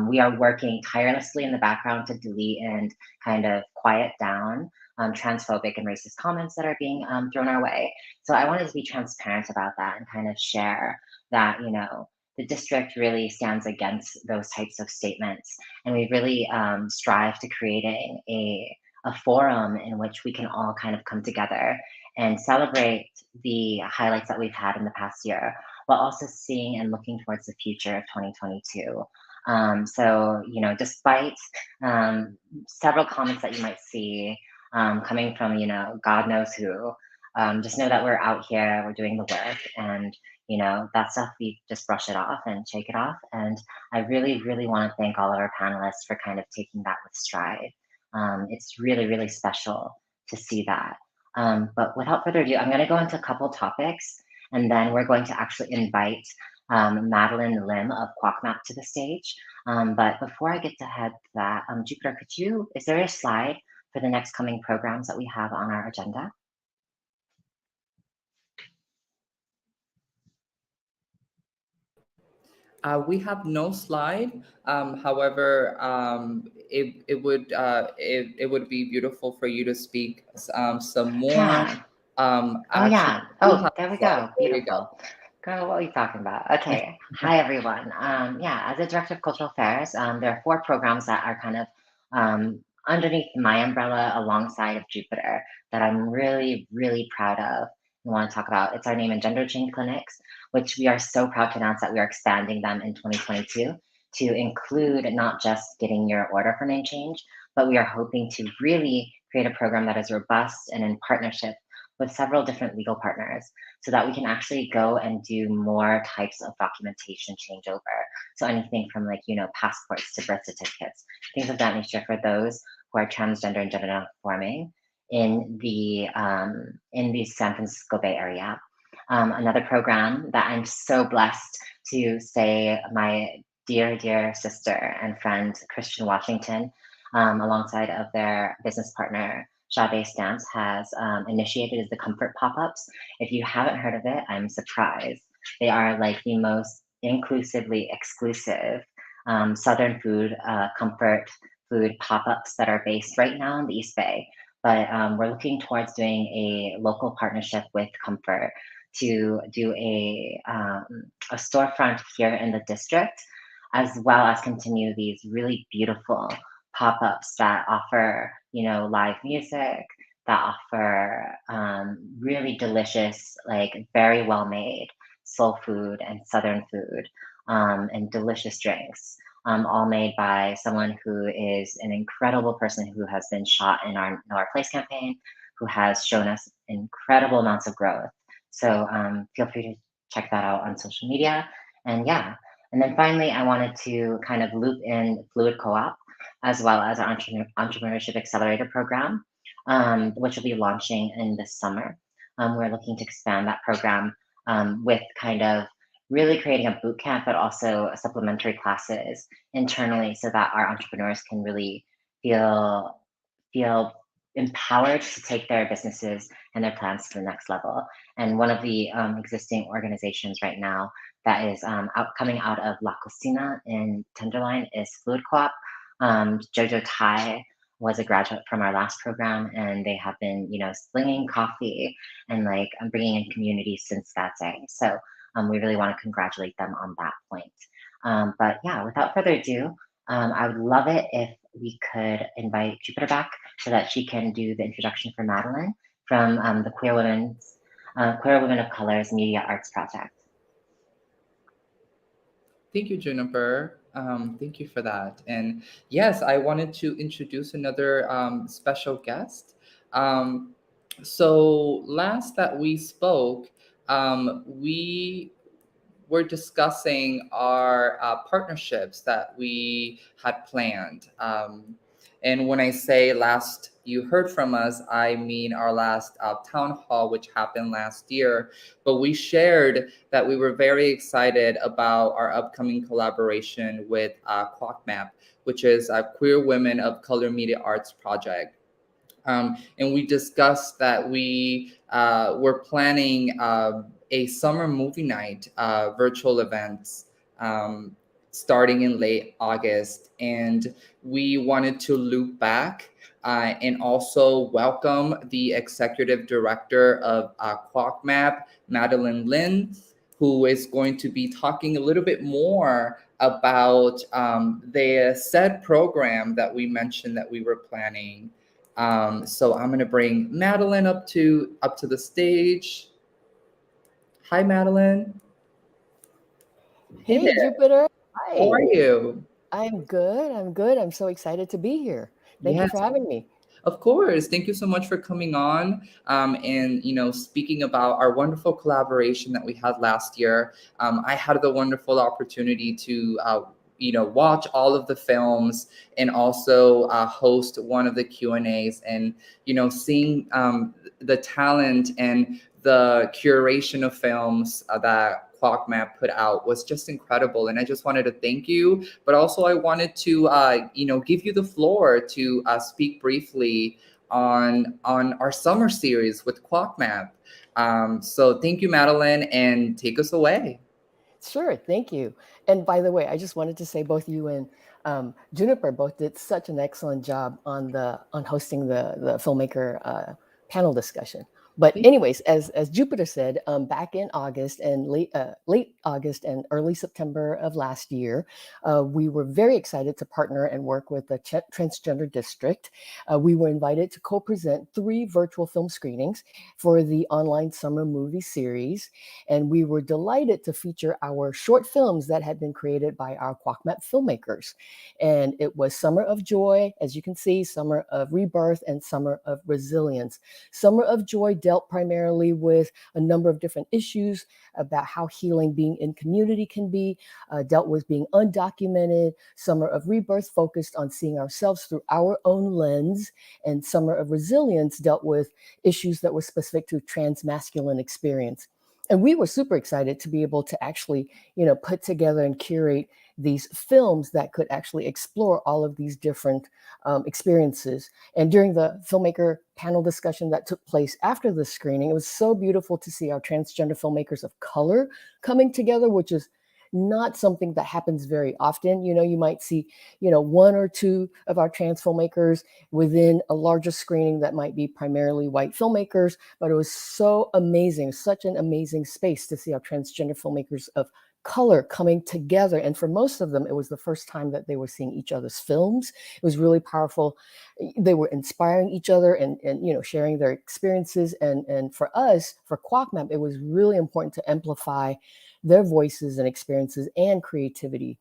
we are working tirelessly in the background to delete and kind of quiet down transphobic and racist comments that are being thrown our way. So I wanted to be transparent about that and kind of share that, the district really stands against those types of statements. And we really strive to creating a forum in which we can all kind of come together and celebrate the highlights that we've had in the past year, while also seeing and looking towards the future of 2022. So, despite several comments that you might see coming from, God knows who, just know that we're out here, we're doing the work, and that stuff, we just brush it off and shake it off. And I really, really want to thank all of our panelists for kind of taking that with stride. It's really, really special to see that. But without further ado, I'm going to go into a couple topics, and then we're going to actually invite Madeleine Lynch of QuackMap to the stage. But before I get to head to that, Jupiter, is there a slide for the next coming programs that we have on our agenda? We have no slide. However, it would be beautiful for you to speak some more. Yeah. There we go. Beautiful. Girl, what are you talking about? Okay. Hi, everyone. As a director of cultural affairs, there are 4 programs that are kind of underneath my umbrella alongside of Jupiter that I'm really, really proud of and want to talk about. It's our name and gender change clinics, which we are so proud to announce that we are expanding them in 2022 to include not just getting your order for name change, but we are hoping to really create a program that is robust and in partnership with several different legal partners so that we can actually go and do more types of documentation changeover. So anything from passports to birth certificates, things of that nature for those who are transgender and gender nonconforming in the San Francisco Bay Area. Another program that I'm so blessed to say my dear, dear sister and friend, Christian Washington, alongside of their business partner, Sade Stance, has initiated is the Comfort Pop-Ups. If you haven't heard of it, I'm surprised. They are like the most inclusively exclusive Southern food, comfort food pop-ups that are based right now in the East Bay. But we're looking towards doing a local partnership with Comfort to do a storefront here in the district, as well as continue these really beautiful pop-ups that offer, live music, that offer really delicious, very well-made soul food and Southern food, and delicious drinks, all made by someone who is an incredible person who has been shot in our Know Our Place campaign, who has shown us incredible amounts of growth. So feel free to check that out on social media. And then finally, I wanted to kind of loop in Fluid Co-op, as well as our Entrepreneurship Accelerator program, which will be launching in the summer. We're looking to expand that program with kind of really creating a boot camp, but also supplementary classes internally so that our entrepreneurs can really feel empowered to take their businesses and their plans to the next level. And one of the existing organizations right now that is coming out of La Cocina in Tenderloin is Fluid Co-op. Jojo Tai was a graduate from our last program, and they have been, slinging coffee and bringing in community since that day. So we really want to congratulate them on that point. But without further ado, I would love it if we could invite Jupiter back so that she can do the introduction for Madeleine from the Queer Women of Color's Media Arts Project. Thank you, Juniper. Thank you for that. And yes, I wanted to introduce another special guest. So last that we spoke, we were discussing our partnerships that we had planned. And when I say last you heard from us, I mean our last town hall, which happened last year. But we shared that we were very excited about our upcoming collaboration with QuackMap, which is a Queer Women of Color Media Arts project. And we discussed that we were planning a summer movie night virtual events starting in late August. And we wanted to loop back and also welcome the executive director of QuackMap, Madeleine Lynch, who is going to be talking a little bit more about the said program that we mentioned that we were planning. So I'm gonna bring Madeleine up to the stage. Hi, Madeleine. Hey Hey, there. Jupiter. How are Hi. you? I'm good. I'm good. I'm so excited to be here. Thank you Yes, for having me. of course. Thank you so much for coming on. And speaking about our wonderful collaboration that we had last year. I had the wonderful opportunity to watch all of the films and also host one of the Q&As, and seeing the talent and the curation of films that QuackMap put out was just incredible. And I just wanted to thank you, but also I wanted to give you the floor to speak briefly on our summer series with QuackMap. So thank you, Madeleine, and take us away. Sure. Thank you. And by the way, I just wanted to say both you and Juniper both did such an excellent job on hosting the filmmaker panel discussion. But anyways, as Jupiter said, back in August and late August and early September of last year, we were very excited to partner and work with the Transgender District. We were invited to co-present 3 virtual film screenings for the online summer movie series, and we were delighted to feature our short films that had been created by our QuackMap filmmakers. And it was Summer of Joy, as you can see, Summer of Rebirth, and Summer of Resilience. Summer of Joy dealt primarily with a number of different issues about how healing being in community can be, dealt with being undocumented. Summer of Rebirth focused on seeing ourselves through our own lens, and Summer of Resilience dealt with issues that were specific to transmasculine experience. And we were super excited to be able to actually, put together and curate these films that could actually explore all of these different experiences. And during the filmmaker panel discussion that took place after the screening, it was so beautiful to see our transgender filmmakers of color coming together, which is not something that happens very often. You might see, 1 or 2 of our trans filmmakers within a larger screening that might be primarily white filmmakers, but it was so amazing, such an amazing space to see our transgender filmmakers of color coming together. And for most of them, it was the first time that they were seeing each other's films. It was really powerful. They were inspiring each other and sharing their experiences. And for us, for QuackMap, it was really important to amplify their voices and experiences and creativity.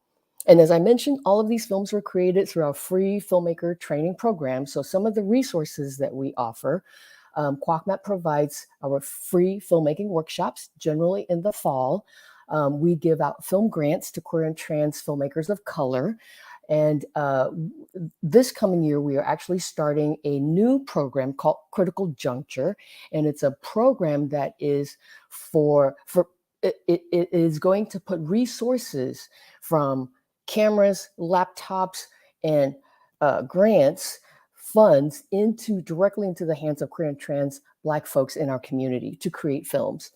And as I mentioned, all of these films were created through our free filmmaker training program. So some of the resources that we offer, QuackMap provides our free filmmaking workshops, generally in the fall. We give out film grants to queer and trans filmmakers of color. And this coming year, we are actually starting a new program called Critical Juncture. And it's a program that is it is going to put resources from cameras, laptops, and grants, funds directly into the hands of queer and trans Black folks in our community to create films.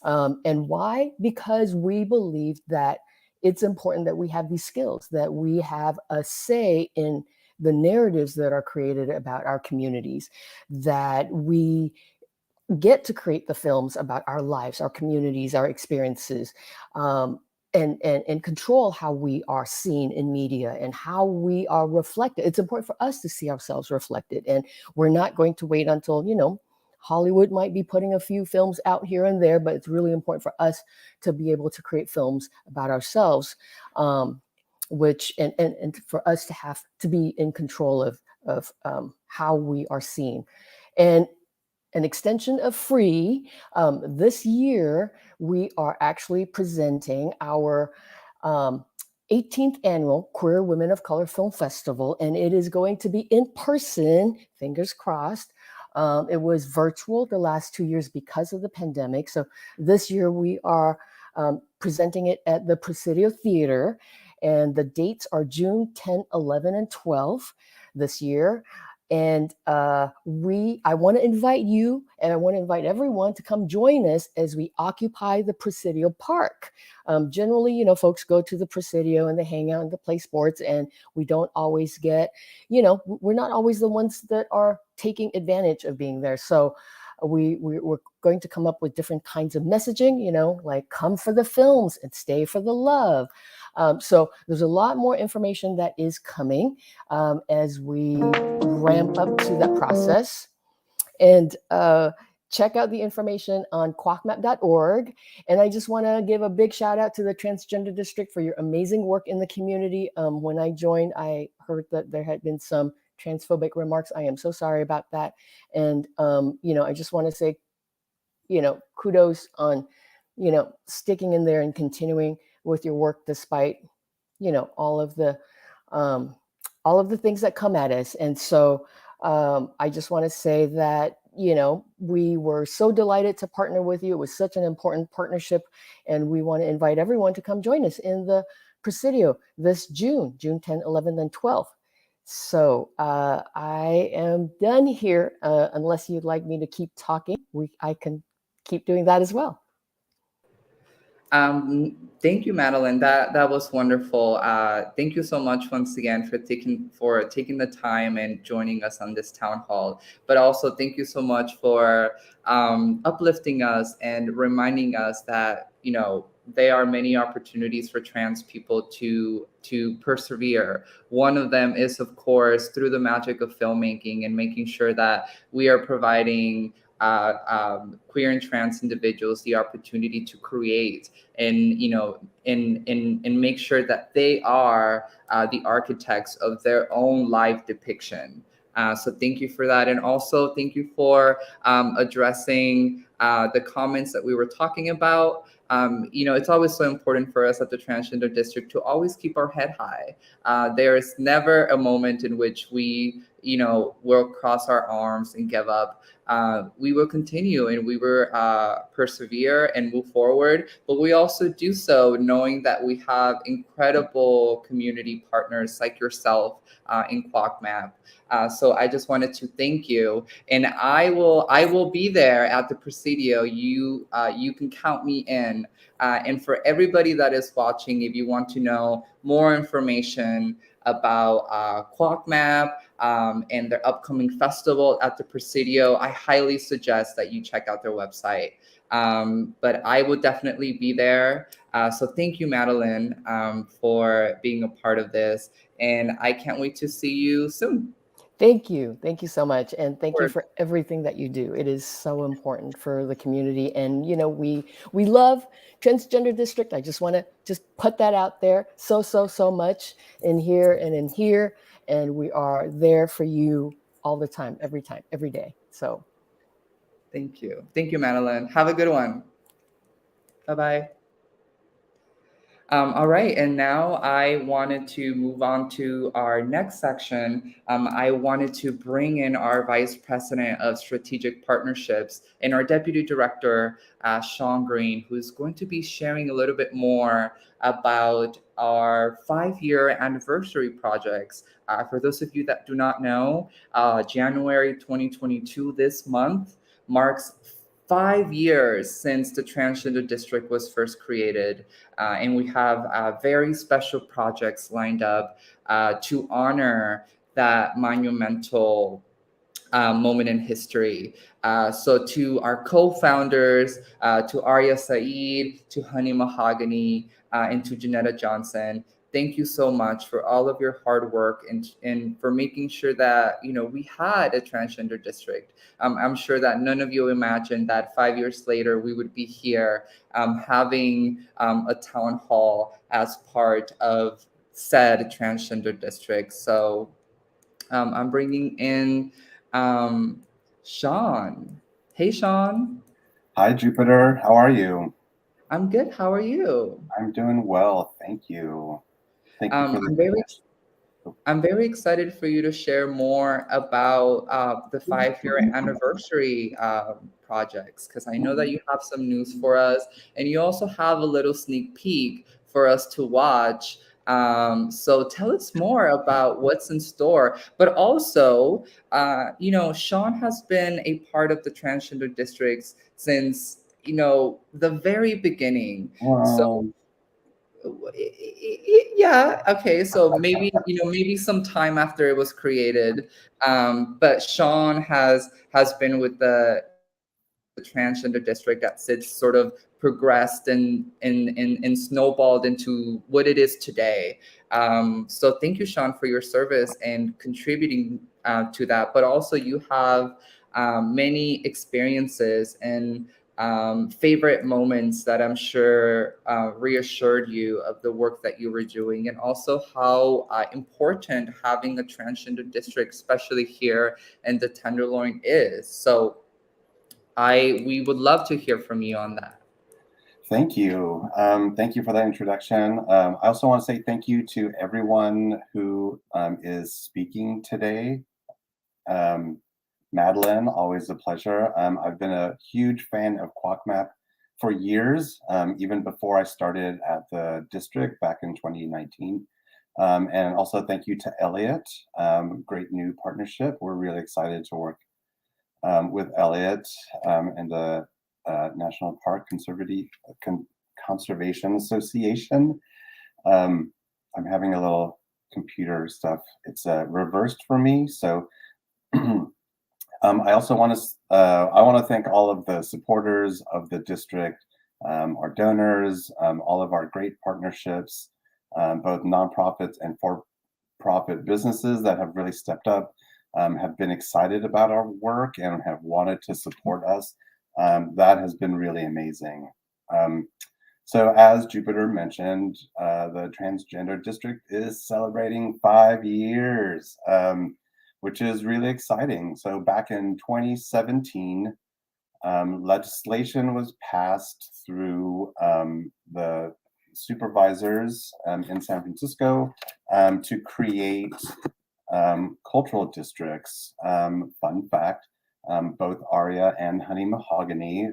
And why? Because we believe that it's important that we have these skills, that we have a say in the narratives that are created about our communities, that we get to create the films about our lives, our communities, our experiences, and control how we are seen in media and how we are reflected. It's important for us to see ourselves reflected, and we're not going to wait until, Hollywood might be putting a few films out here and there, but it's really important for us to be able to create films about ourselves, which and for us to have to be in control of how we are seen. And an extension of free. This year, we are actually presenting our 18th annual Queer Women of Color Film Festival, and it is going to be in person, fingers crossed. It was virtual the last 2 years because of the pandemic. So this year we are presenting it at the Presidio Theater, and the dates are June 10, 11, and 12 this year. And I want to invite you, and I want to invite everyone to come join us as we occupy the Presidio Park. Generally, folks go to the Presidio and they hang out and they play sports, and we don't always get, we're not always the ones that are taking advantage of being there. So we're going to come up with different kinds of messaging, like come for the films and stay for the love. So there's a lot more information that is coming as we ramp up to that process. And check out the information on quackmap.org. And I just want to give a big shout out to the Transgender District for your amazing work in the community. When I joined, I heard that there had been some transphobic remarks. I am so sorry about that. And, I just want to say, kudos on, sticking in there and continuing with your work despite, all of the things that come at us. And so I just want to say that, we were so delighted to partner with you. It was such an important partnership, and we want to invite everyone to come join us in the Presidio this June 10, 11, and 12. So I am done here. Unless you'd like me to keep talking, I can keep doing that as well. Thank you, Madeleine. That was wonderful. Thank you so much once again for taking the time and joining us on this town hall. But also thank you so much for uplifting us and reminding us that there are many opportunities for trans people to persevere. One of them is, of course, through the magic of filmmaking and making sure that we are providing queer and trans individuals the opportunity to create and and make sure that they are the architects of their own life depiction. So thank you for that, and also thank you for addressing the comments that we were talking about. It's always so important for us at the Transgender District to always keep our head high. There is never a moment in which we will cross our arms and give up. We will continue and we will persevere and move forward, but we also do so knowing that we have incredible community partners like yourself in QuackMap. So I just wanted to thank you, and I will be there at the Presidio. You can count me in. And for everybody that is watching, if you want to know more information about QuackMap and their upcoming festival at the Presidio, I highly suggest that you check out their website. But I will definitely be there. So thank you, Madeleine, for being a part of this. And I can't wait to see you soon. Thank you. Thank you so much. And thank you for everything that you do. It is so important for the community. And, we love Transgender District. I just want to put that out there so much in here and in here. And we are there for you all the time, every day. So thank you. Thank you, Madeleine. Have a good one. Bye-bye. All right, and now I wanted to move on to our next section. I wanted to bring in our Vice President of Strategic Partnerships and our Deputy Director, Sean Green, who's going to be sharing a little bit more about our 5-year anniversary projects. For those of you that do not know, January 2022, this month, marks 5 years since the Transgender District was first created, and we have very special projects lined up to honor that monumental moment in history. So to our co-founders, to Arya Saeed, to Honey Mahogany, and to Janetta Johnson, thank you so much for all of your hard work and for making sure that we had a transgender district. I'm sure that none of you imagined that 5 years later we would be here having a town hall as part of said transgender district. So I'm bringing in Sean. Hey, Sean. Hi, Jupiter. How are you? I'm good. How are you? I'm doing well. Thank you. Thank you for I'm the. very excited for you to share more about the 5-year anniversary projects, because I know that you have some news for us, and you also have a little sneak peek for us to watch. So tell us more about what's in store. But also, Sean has been a part of the Transgender Districts since, the very beginning. So Wow. yeah, okay, so maybe some time after it was created, but Sean has been with the Transgender District that sits sort of progressed and snowballed into what it is today. So thank you, Sean, for your service and contributing to that. But also, you have many experiences and favorite moments that I'm sure reassured you of the work that you were doing, and also how important having a transgender district, especially here in the Tenderloin, is. So we would love to hear from you on that. Thank you. Thank you for that introduction. I also want to say thank you to everyone who is speaking today. Madeleine, always a pleasure. I've been a huge fan of QuackMap for years, even before I started at the district back in 2019. And also thank you to Elliot. Great new partnership. We're really excited to work with Elliot and the National Park Conservation Association. I'm having a little computer stuff. It's reversed for me, so I also want to thank all of the supporters of the district, our donors, all of our great partnerships, both nonprofits and for-profit businesses that have really stepped up, have been excited about our work and have wanted to support us. That has been really amazing. So as Jupiter mentioned, the Transgender District is celebrating 5 years, which is really exciting. So back in 2017, legislation was passed through the supervisors in San Francisco to create cultural districts. Fun fact, both Aria and Honey Mahogany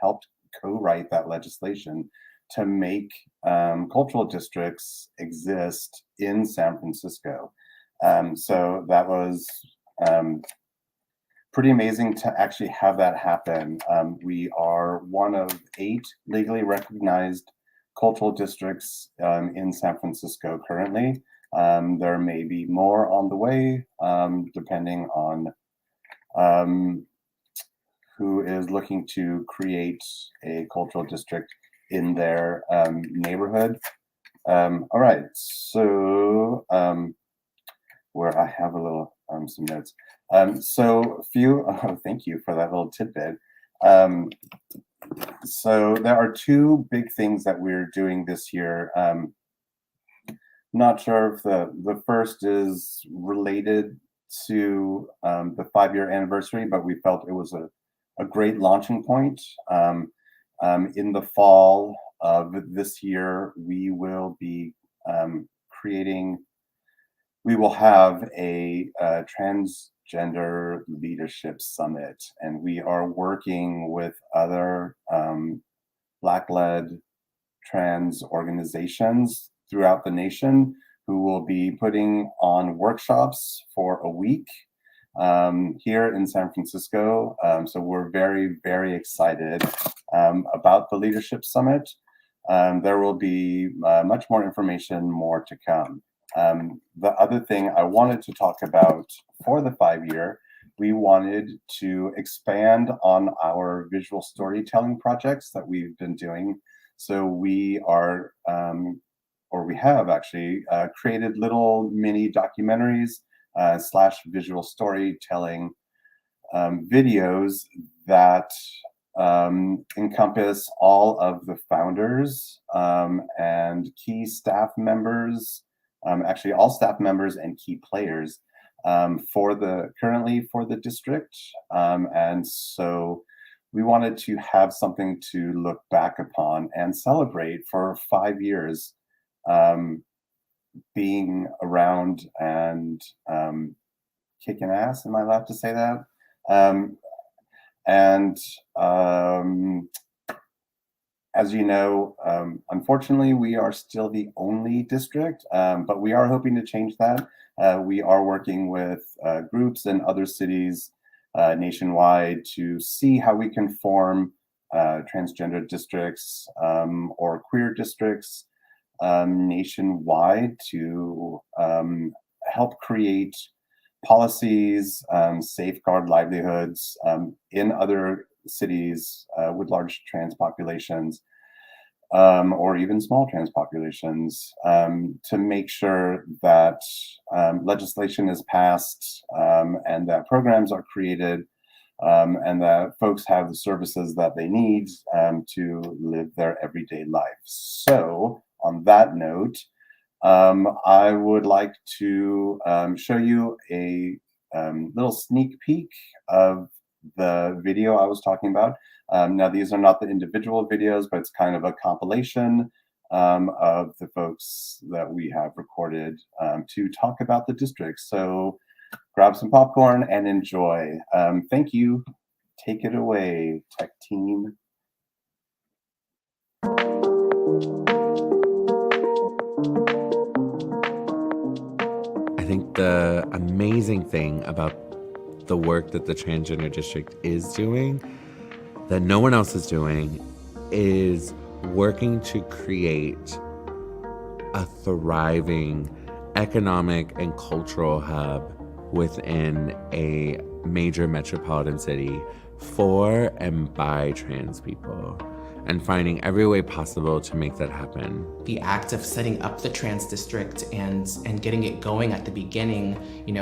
helped co-write that legislation to make cultural districts exist in San Francisco. So that was pretty amazing to actually have that happen. We are one of 8 legally recognized cultural districts in San Francisco currently. There may be more on the way, depending on who is looking to create a cultural district in their neighborhood. All right, so where I have a little some notes. Thank you for that little tidbit. So there are 2 big things that we're doing this year. Not sure if the first is related to the 5-year anniversary, but we felt it was a great launching point. In the fall of this year, we will be we will have a transgender leadership summit, and we are working with other Black-led trans organizations throughout the nation who will be putting on workshops for a week here in San Francisco. So we're very, very excited about the Leadership Summit. There will be much more information more to come. The other thing I wanted to talk about for the 5-year, we wanted to expand on our visual storytelling projects that we've been doing. So we are, or we have actually created little mini documentaries / visual storytelling videos that encompass all of the founders and key staff members, actually all staff members and key players currently for the district. And so we wanted to have something to look back upon and celebrate for 5 years, being around and kicking ass. Am I allowed to say that? As you know, unfortunately, we are still the only district, but we are hoping to change that. We are working with groups in other cities nationwide to see how we can form transgender districts or queer districts nationwide to help create policies, safeguard livelihoods in other cities with large trans populations, or even small trans populations, to make sure that legislation is passed and that programs are created and that folks have the services that they need to live their everyday life. So on that note, I would like to show you a little sneak peek of the video I was talking about. Now, these are not the individual videos, but it's kind of a compilation of the folks that we have recorded to talk about the district. So grab some popcorn and enjoy. Thank you. Take it away, tech team. I think the amazing thing about the work that the Transgender District is doing, that no one else is doing, is working to create a thriving economic and cultural hub within a major metropolitan city for and by trans people, and finding every way possible to make that happen. The act of setting up the trans district and getting it going at the beginning,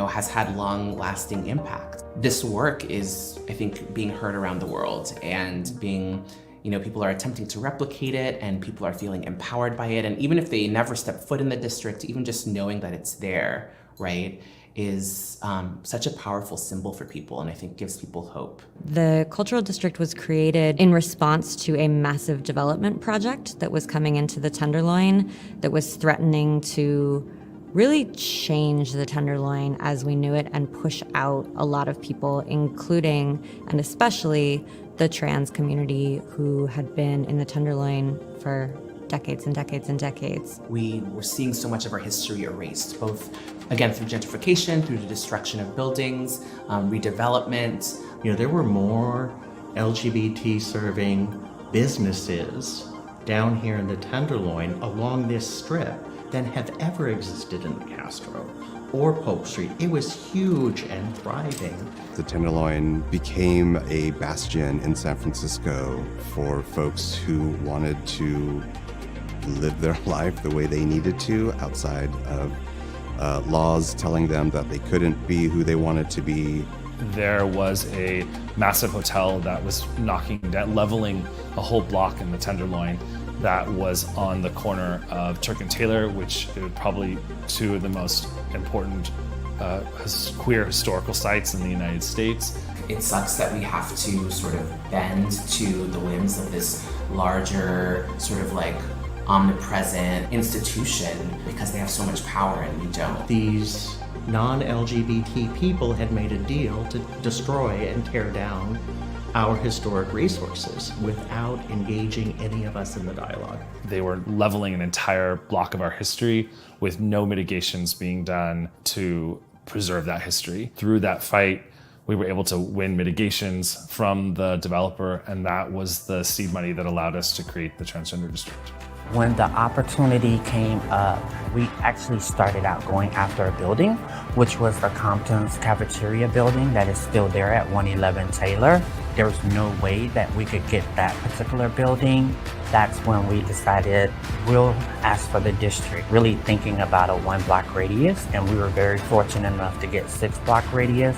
has had long-lasting impact. This work is, I think, being heard around the world and being, people are attempting to replicate it and people are feeling empowered by it. And even if they never step foot in the district, even just knowing that it's there, right, is such a powerful symbol for people, and I think gives people hope. The Cultural District was created in response to a massive development project that was coming into the Tenderloin that was threatening to really change the Tenderloin as we knew it and push out a lot of people, including and especially the trans community who had been in the Tenderloin for decades and decades and decades. We were seeing so much of our history erased, both, again, through gentrification, through the destruction of buildings, redevelopment. There were more LGBT serving businesses down here in the Tenderloin along this strip than have ever existed in the Castro or Polk Street. It was huge and thriving. The Tenderloin became a bastion in San Francisco for folks who wanted to live their life the way they needed to, outside of laws telling them that they couldn't be who they wanted to be. There was a massive hotel that was leveling a whole block in the Tenderloin that was on the corner of Turk and Taylor, which is probably two of the most important queer historical sites in the United States. It sucks that we have to sort of bend to the whims of this larger sort of like omnipresent institution because they have so much power and we don't. These non-LGBT people had made a deal to destroy and tear down our historic resources without engaging any of us in the dialogue. They were leveling an entire block of our history with no mitigations being done to preserve that history. Through that fight, we were able to win mitigations from the developer, and that was the seed money that allowed us to create the Transgender District. When the opportunity came up, we actually started out going after a building, which was the Compton's Cafeteria building that is still there at 111 Taylor. There was no way that we could get that particular building. That's when we decided we'll ask for the district, really thinking about a 1 block radius, and we were very fortunate enough to get 6 block radius.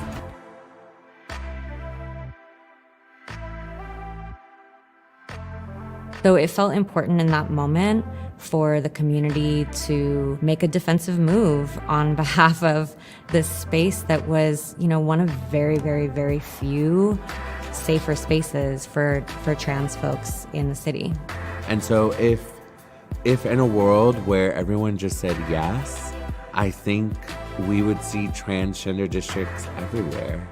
So it felt important in that moment for the community to make a defensive move on behalf of this space that was, one of very, very, very few safer spaces for trans folks in the city. And so if in a world where everyone just said yes, I think we would see transgender districts everywhere.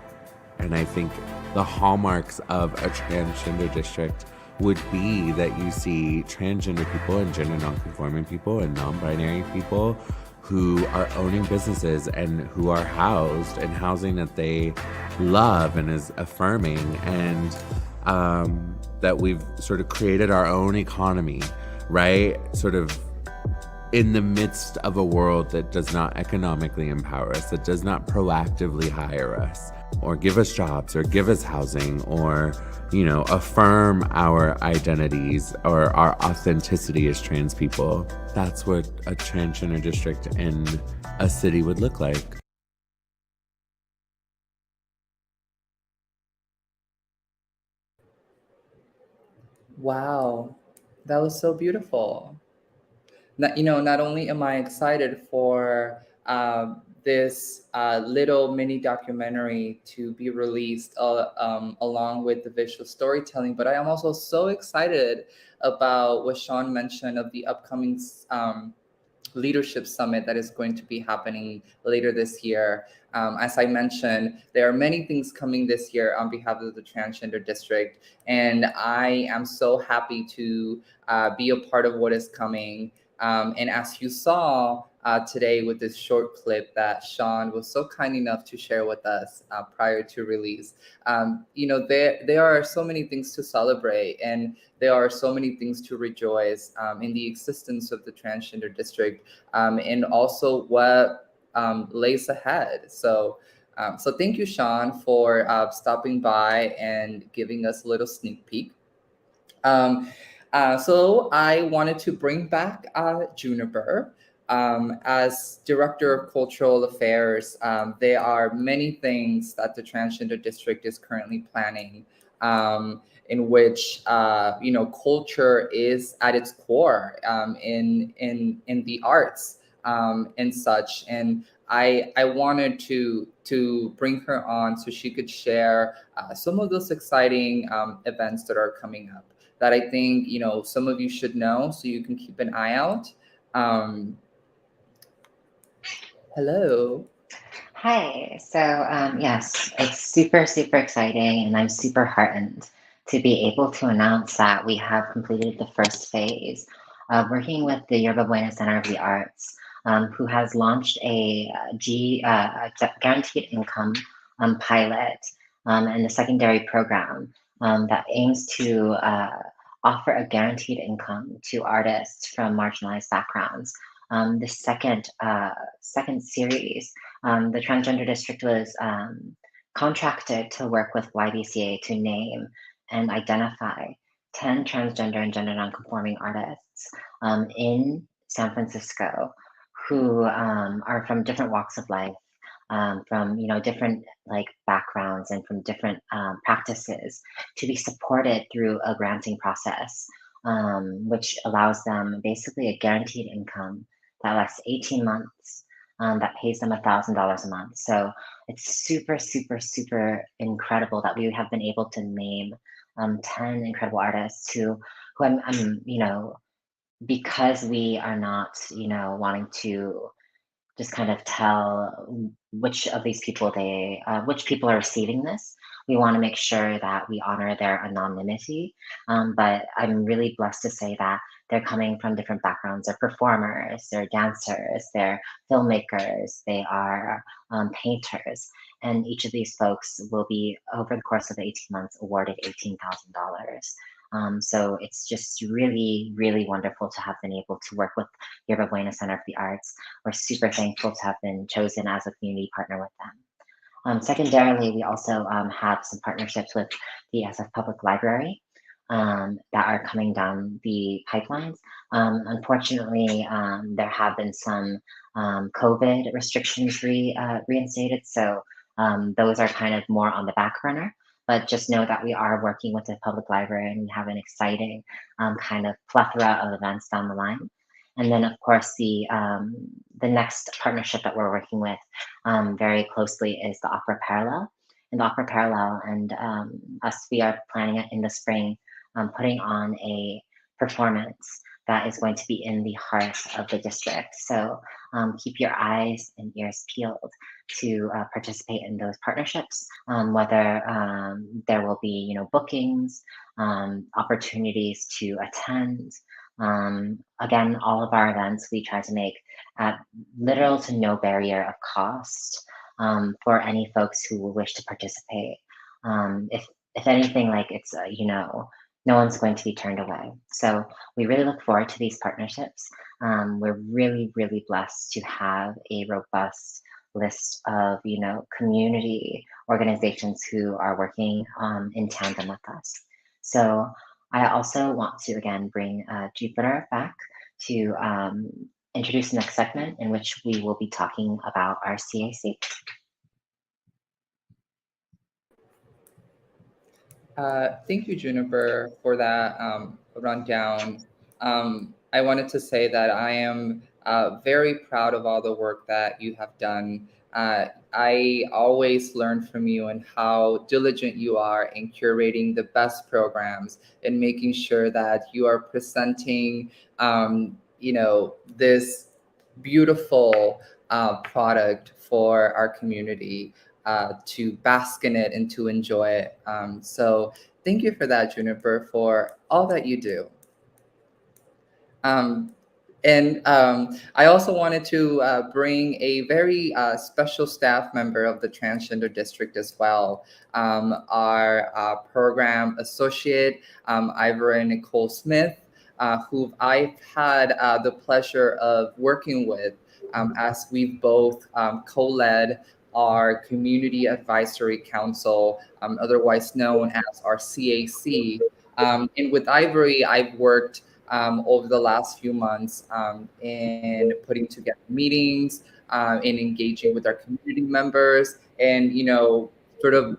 And I think the hallmarks of a transgender district would be that you see transgender people and gender nonconforming people and non-binary people who are owning businesses and who are housed in housing that they love and is affirming, and that we've sort of created our own economy, right? Sort of in the midst of a world that does not economically empower us, that does not proactively hire us, or give us jobs, or give us housing, or, you know, affirm our identities or our authenticity as trans people. That's what a transgender district in a city would look like. Wow, that was so beautiful. Not only am I excited for this little mini documentary to be released along with the visual storytelling, but I am also so excited about what Sean mentioned of the upcoming leadership summit that is going to be happening later this year. As I mentioned, there are many things coming this year on behalf of the Transgender District, and I am so happy to be a part of what is coming. And as you saw today with this short clip that Sean was so kind enough to share with us prior to release, there are so many things to celebrate, and there are so many things to rejoice in the existence of the Transgender District, and also what lays ahead. So thank you, Sean, for stopping by and giving us a little sneak peek. So I wanted to bring back Juniper. As Director of Cultural Affairs, there are many things that the Transgender District is currently planning, in which culture is at its core, in the arts and such. And I wanted to bring her on so she could share some of those exciting events that are coming up, that I think some of you should know, so you can keep an eye out. Hello. Hi. So yes, it's super, super exciting, and I'm super heartened to be able to announce that we have completed the first phase of working with the Yerba Buena Center of the Arts, who has launched a guaranteed income pilot and a secondary program that aims to offer a guaranteed income to artists from marginalized backgrounds. The second series, the Transgender District was contracted to work with YBCA to name and identify 10 transgender and gender nonconforming artists in San Francisco who are from different walks of life, from different backgrounds and from different practices, to be supported through a granting process, which allows them basically a guaranteed income that lasts 18 months, that pays them $1,000 a month. So it's super, super, super incredible that we have been able to name 10 incredible artists who I'm because we are not, wanting to just kind of tell which of these people which people are receiving this. We want to make sure that we honor their anonymity. But I'm really blessed to say that they're coming from different backgrounds. They're performers, they're dancers, they're filmmakers, they are painters. And each of these folks will be, over the course of the 18 months, awarded $18,000. So it's just really, really wonderful to have been able to work with Yerba Buena Center of the Arts. We're super thankful to have been chosen as a community partner with them. Secondarily, we also have some partnerships with the SF Public Library that are coming down the pipelines. Unfortunately, there have been some COVID restrictions reinstated, so those are kind of more on the back burner. But just know that we are working with the public library, and we have an exciting kind of plethora of events down the line. And then, of course, the next partnership that we're working with very closely is the Opera Parallel. in the Upper Parallel, and we are planning it in the spring, putting on a performance that is going to be in the heart of the district. So keep your eyes and ears peeled to participate in those partnerships, whether there will be, bookings, opportunities to attend. Again, all of our events we try to make at little to no barrier of cost for any folks who will wish to participate. If anything, like it's no one's going to be turned away. So we really look forward to these partnerships. We're really, really blessed to have a robust list of community organizations who are working in tandem with us. So I also want to again bring Jupiter back to introduce the next segment in which we will be talking about our CAC. Thank you, Juniper, for that rundown. I wanted to say that I am very proud of all the work that you have done. I always learn from you and how diligent you are in curating the best programs and making sure that you are presenting, this beautiful product for our community to bask in it and to enjoy it. So thank you for that, Juniper, for all that you do. I also wanted to bring a very special staff member of the Transgender District as well, our program associate, Ivory and Nicole Smith, who I've had the pleasure of working with as we've both co-led our Community Advisory Council, otherwise known as our CAC. And with Ivory, I've worked over the last few months in putting together meetings, in engaging with our community members, and sort of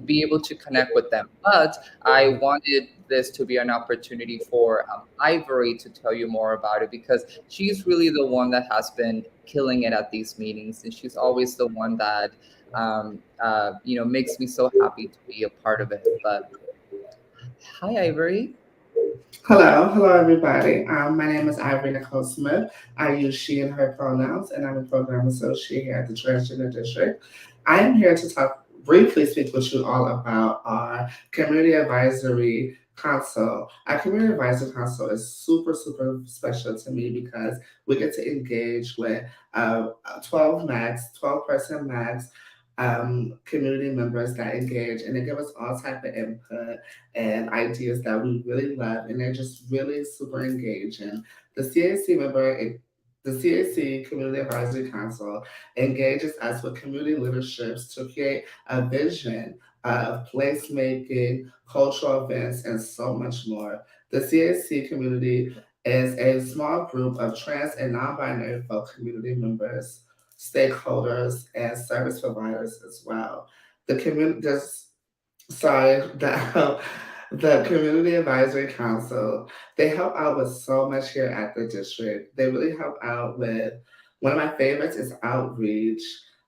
be able to connect with them. But I wanted this to be an opportunity for Ivory to tell you more about it, because she's really the one that has been killing it at these meetings, and she's always the one that makes me so happy to be a part of it. But hi, Ivory. Hello, everybody. My name is Ivory Nicole Smith. I use she and her pronouns, and I'm a program associate here at the Transgender District. I am here to briefly speak with you all about our Community Advisory Council. Our Community Advisory Council is super, super special to me because we get to engage with 12 person max community members that engage, and they give us all type of input and ideas that we really love, and they're just really super engaging. The CAC Community Advisory Council engages us with community leaderships to create a vision of placemaking, cultural events, and so much more. The CAC community is a small group of trans and non-binary folk community members, stakeholders, and service providers as well. The Community Advisory Council, they help out with so much here at the district. They really help out with, one of my favorites is outreach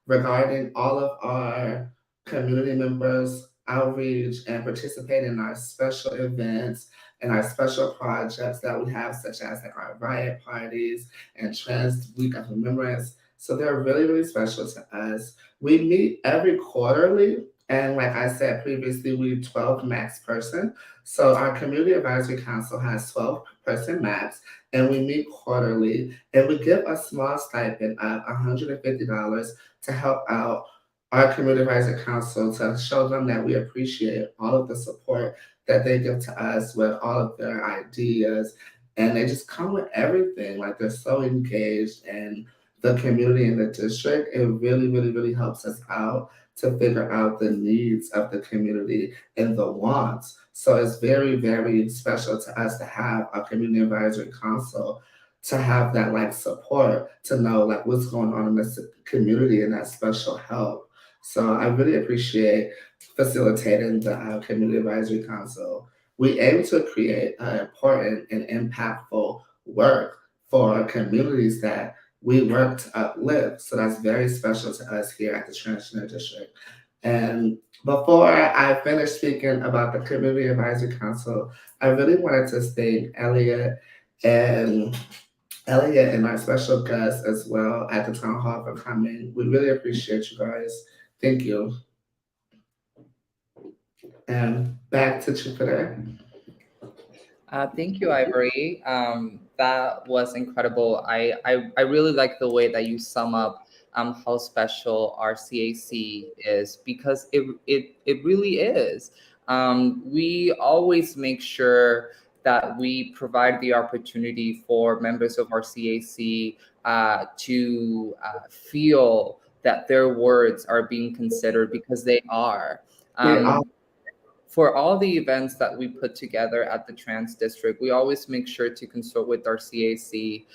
regarding all of our community members, outreach and participate in our special events and our special projects that we have, such as like our Riot Parties and Trans Week of Remembrance. So they're really, really special to us. We meet every quarterly, and like I said previously, we're 12 max person. So our Community Advisory Council has 12 person max, and we meet quarterly, and we give a small stipend of $150 to help out our Community Advisory Council, to show them that we appreciate all of the support that they give to us with all of their ideas. And they just come with everything. Like, they're so engaged in the community and the district. It really, really, really helps us out to figure out the needs of the community and the wants. So it's very, very special to us to have a Community Advisory Council, to have that like support, to know like what's going on in this community and that special help. So I really appreciate facilitating the Community Advisory Council. We aim to create important and impactful work for communities that we work to uplift. So that's very special to us here at the Transgender District. And before I finish speaking about the Community Advisory Council, I really wanted to thank and Elliot and our special guest as well at the town hall for coming. We really appreciate you guys. Thank you. And back to Jupiter. Thank you, Ivory. That was incredible. I really like the way that you sum up how special our CAC is, because it really is. We always make sure that we provide the opportunity for members of our CAC to feel that their words are being considered, because they are. They are. For all the events that we put together at the Trans District, we always make sure to consult with our CAC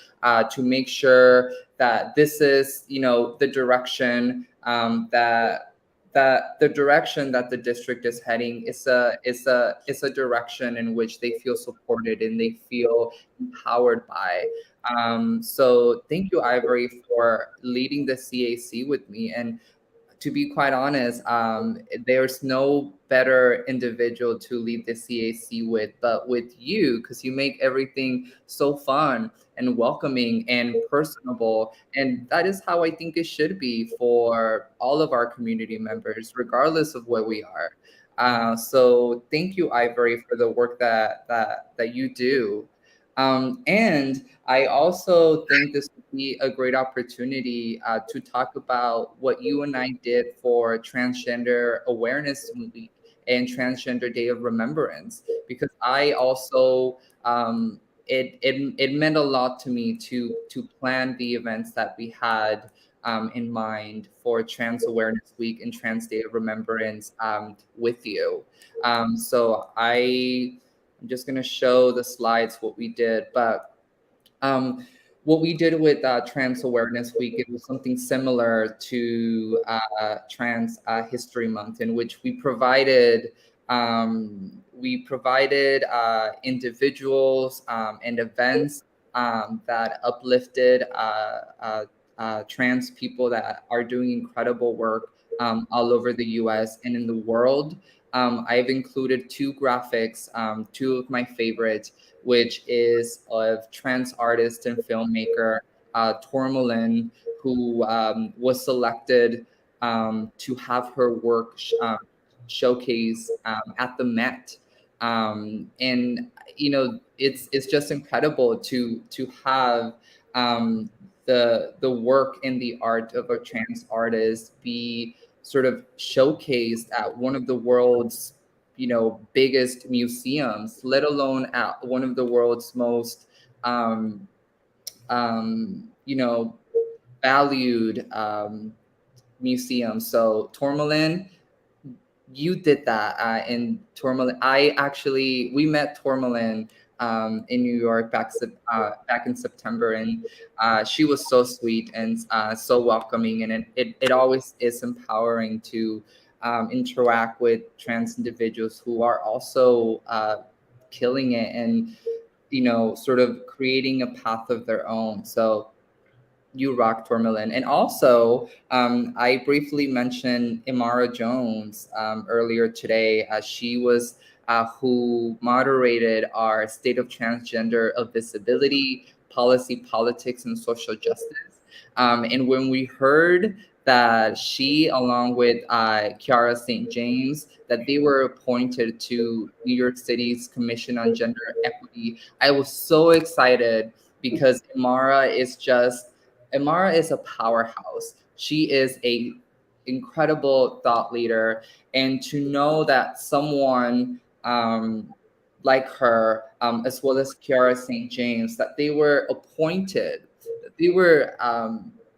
to make sure that this is, the direction that the direction that the district is heading is a direction in which they feel supported and they feel empowered by. So thank you, Ivory, for leading the CAC with me. And to be quite honest, there's no better individual to lead the CAC with, but with you, because you make everything so fun and welcoming and personable. And that is how I think it should be for all of our community members, regardless of where we are. So thank you, Ivory, for the work that you do. And I also think this would be a great opportunity to talk about what you and I did for Transgender Awareness Week and Transgender Day of Remembrance, because I also it meant a lot to me to plan the events that we had in mind for Trans Awareness Week and Trans Day of Remembrance with you. So I'm just going to show the slides what we did, but what we did with Trans Awareness Week, it was something similar to Trans History Month, in which we provided individuals and events that uplifted trans people that are doing incredible work all over the US and in the world. I've included two graphics, two of my favorites, which is of trans artist and filmmaker Tourmaline, who was selected to have her work showcase at the Met. And it's just incredible to have the work and the art of a trans artist be sort of showcased at one of the world's biggest museums, let alone at one of the world's most valued museums. So Tourmaline, you did that in Tourmaline. We met Tourmaline in New York back in September, and she was so sweet and so welcoming, and it always is empowering to interact with trans individuals who are also killing it and sort of creating a path of their own. So you rock, Tourmaline. And also, I briefly mentioned Amara Jones earlier today. She was who moderated our State of Transgender of Visibility, Policy, Politics, and Social Justice. And when we heard that she, along with Kiara St. James, that they were appointed to New York City's Commission on Gender Equity, I was so excited, because Amara is a powerhouse. She is a incredible thought leader, and to know that someone like her, as well as Kiara St. James, that they were appointed, that they were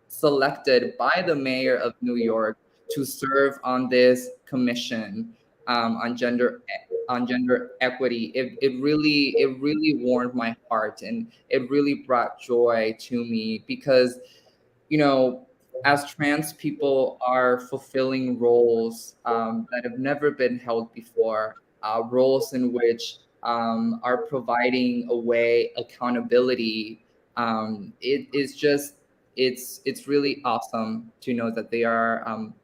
selected by the mayor of New York to serve on this commission on gender equity. It really warmed my heart, and it really brought joy to me, because as trans people are fulfilling roles that have never been held before, roles in which are providing accountability. It is just it's really awesome to know that they are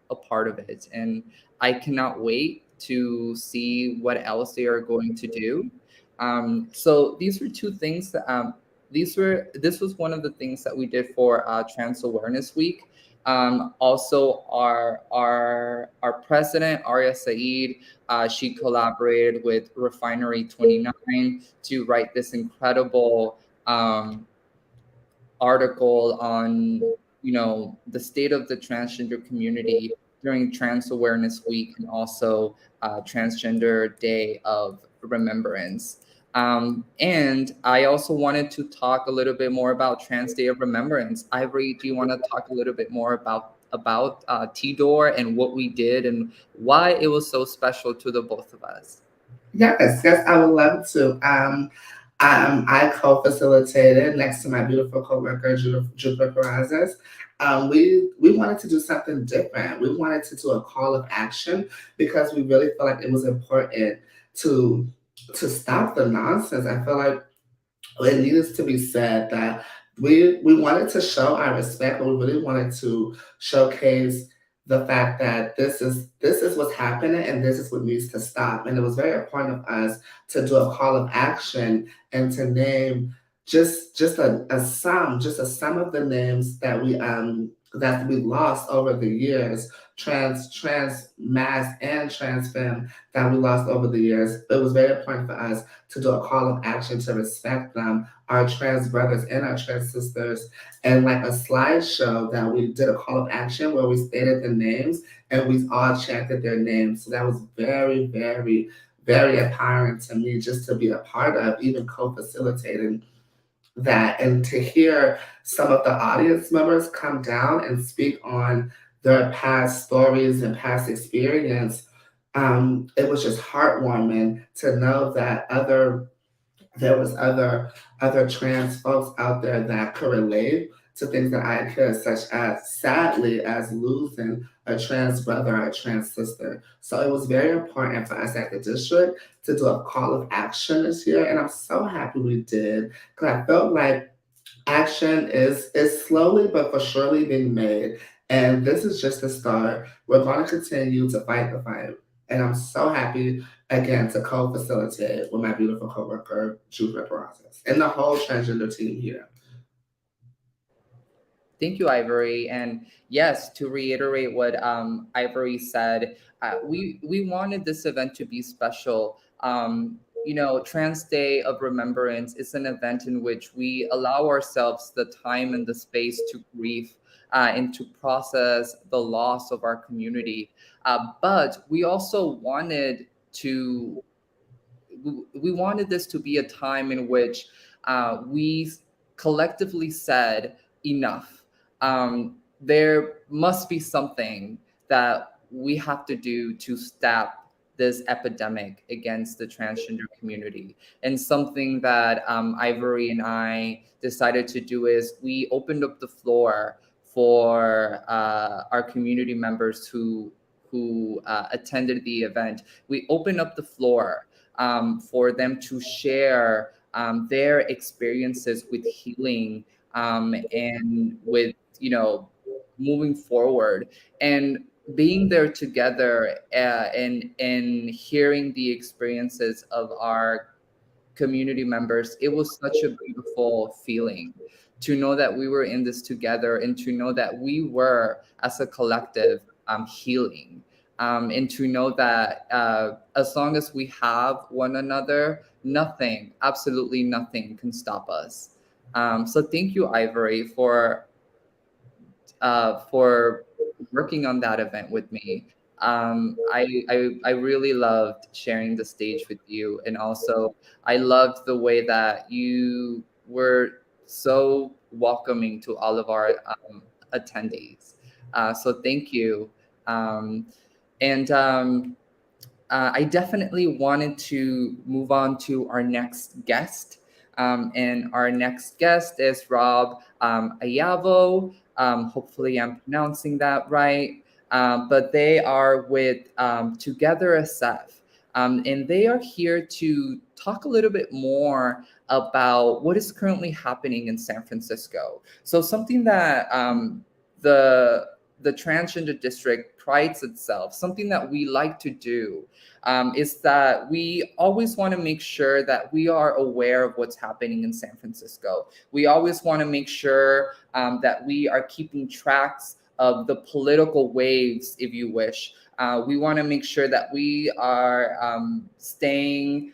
a part of it, and I cannot wait to see what else they are going to do. So these were two things that this was one of the things that we did for Trans Awareness Week. Also, our president Arya Saeed, she collaborated with Refinery 29 to write this incredible article on the state of the transgender community during Trans Awareness Week and also Transgender Day of Remembrance. And I also wanted to talk a little bit more about Trans Day of Remembrance. Ivory, do you want to talk a little bit more about TDOR and what we did and why it was so special to the both of us? Yes, I would love to. I co-facilitated next to my beautiful coworker, Jupiter Peraza. We wanted to do something different. We wanted to do a call of action because we really felt like it was important to stop the nonsense. I feel like it needed to be said that we wanted to show our respect, but we really wanted to showcase the fact that this is what's happening and this is what needs to stop. And it was very important of us to do a call of action and to name just a sum of the names that we lost over the years, trans mass and trans femme that we lost over the years. It was very important for us to do a call of action to respect them, our trans brothers and our trans sisters, and like a slideshow that we did a call of action where we stated the names and we all chanted their names. So that was very, very, very empowering to me just to be a part of, even co-facilitating that, and to hear some of the audience members come down and speak on their past stories and past experience. It was just heartwarming to know that there was other trans folks out there that could relate to things that I could, such as, sadly, as losing a trans brother or a trans sister. So it was very important for us at the district to do a call of action this year, and I'm so happy we did, because I felt like action is slowly but for surely being made, and this is just the start. We're going to continue to fight the fight, and I'm so happy again to co-facilitate with my beautiful coworker, Jupiter Peraza, and the whole transgender team here. Thank you, Ivory. And yes, to reiterate what Ivory said, we wanted this event to be special. Trans Day of Remembrance is an event in which we allow ourselves the time and the space to grieve and to process the loss of our community. But we also wanted this to be a time in which we collectively said enough. There must be something that we have to do to stop this epidemic against the transgender community. And something that Ivory and I decided to do is we opened up the floor for our community members who attended the event. We opened up the floor for them to share their experiences with healing and with moving forward, and being there together and hearing the experiences of our community members. It was such a beautiful feeling to know that we were in this together, and to know that we were, as a collective, healing, and to know that as long as we have one another, nothing, absolutely nothing, can stop us. So thank you, Ivory, for working on that event with me. I really loved sharing the stage with you, and also I loved the way that you were so welcoming to all of our attendees. So thank you. I definitely wanted to move on to our next guest. And our next guest is Rob Ayavo. Hopefully I'm pronouncing that right. But they are with Together SF. And they are here to talk a little bit more about what is currently happening in San Francisco. So something that the Transgender District prides itself, something that we like to do, is that we always want to make sure that we are aware of what's happening in San Francisco. We always want to make sure that we are keeping tracks of the political waves, if you wish. We want to make sure that we are staying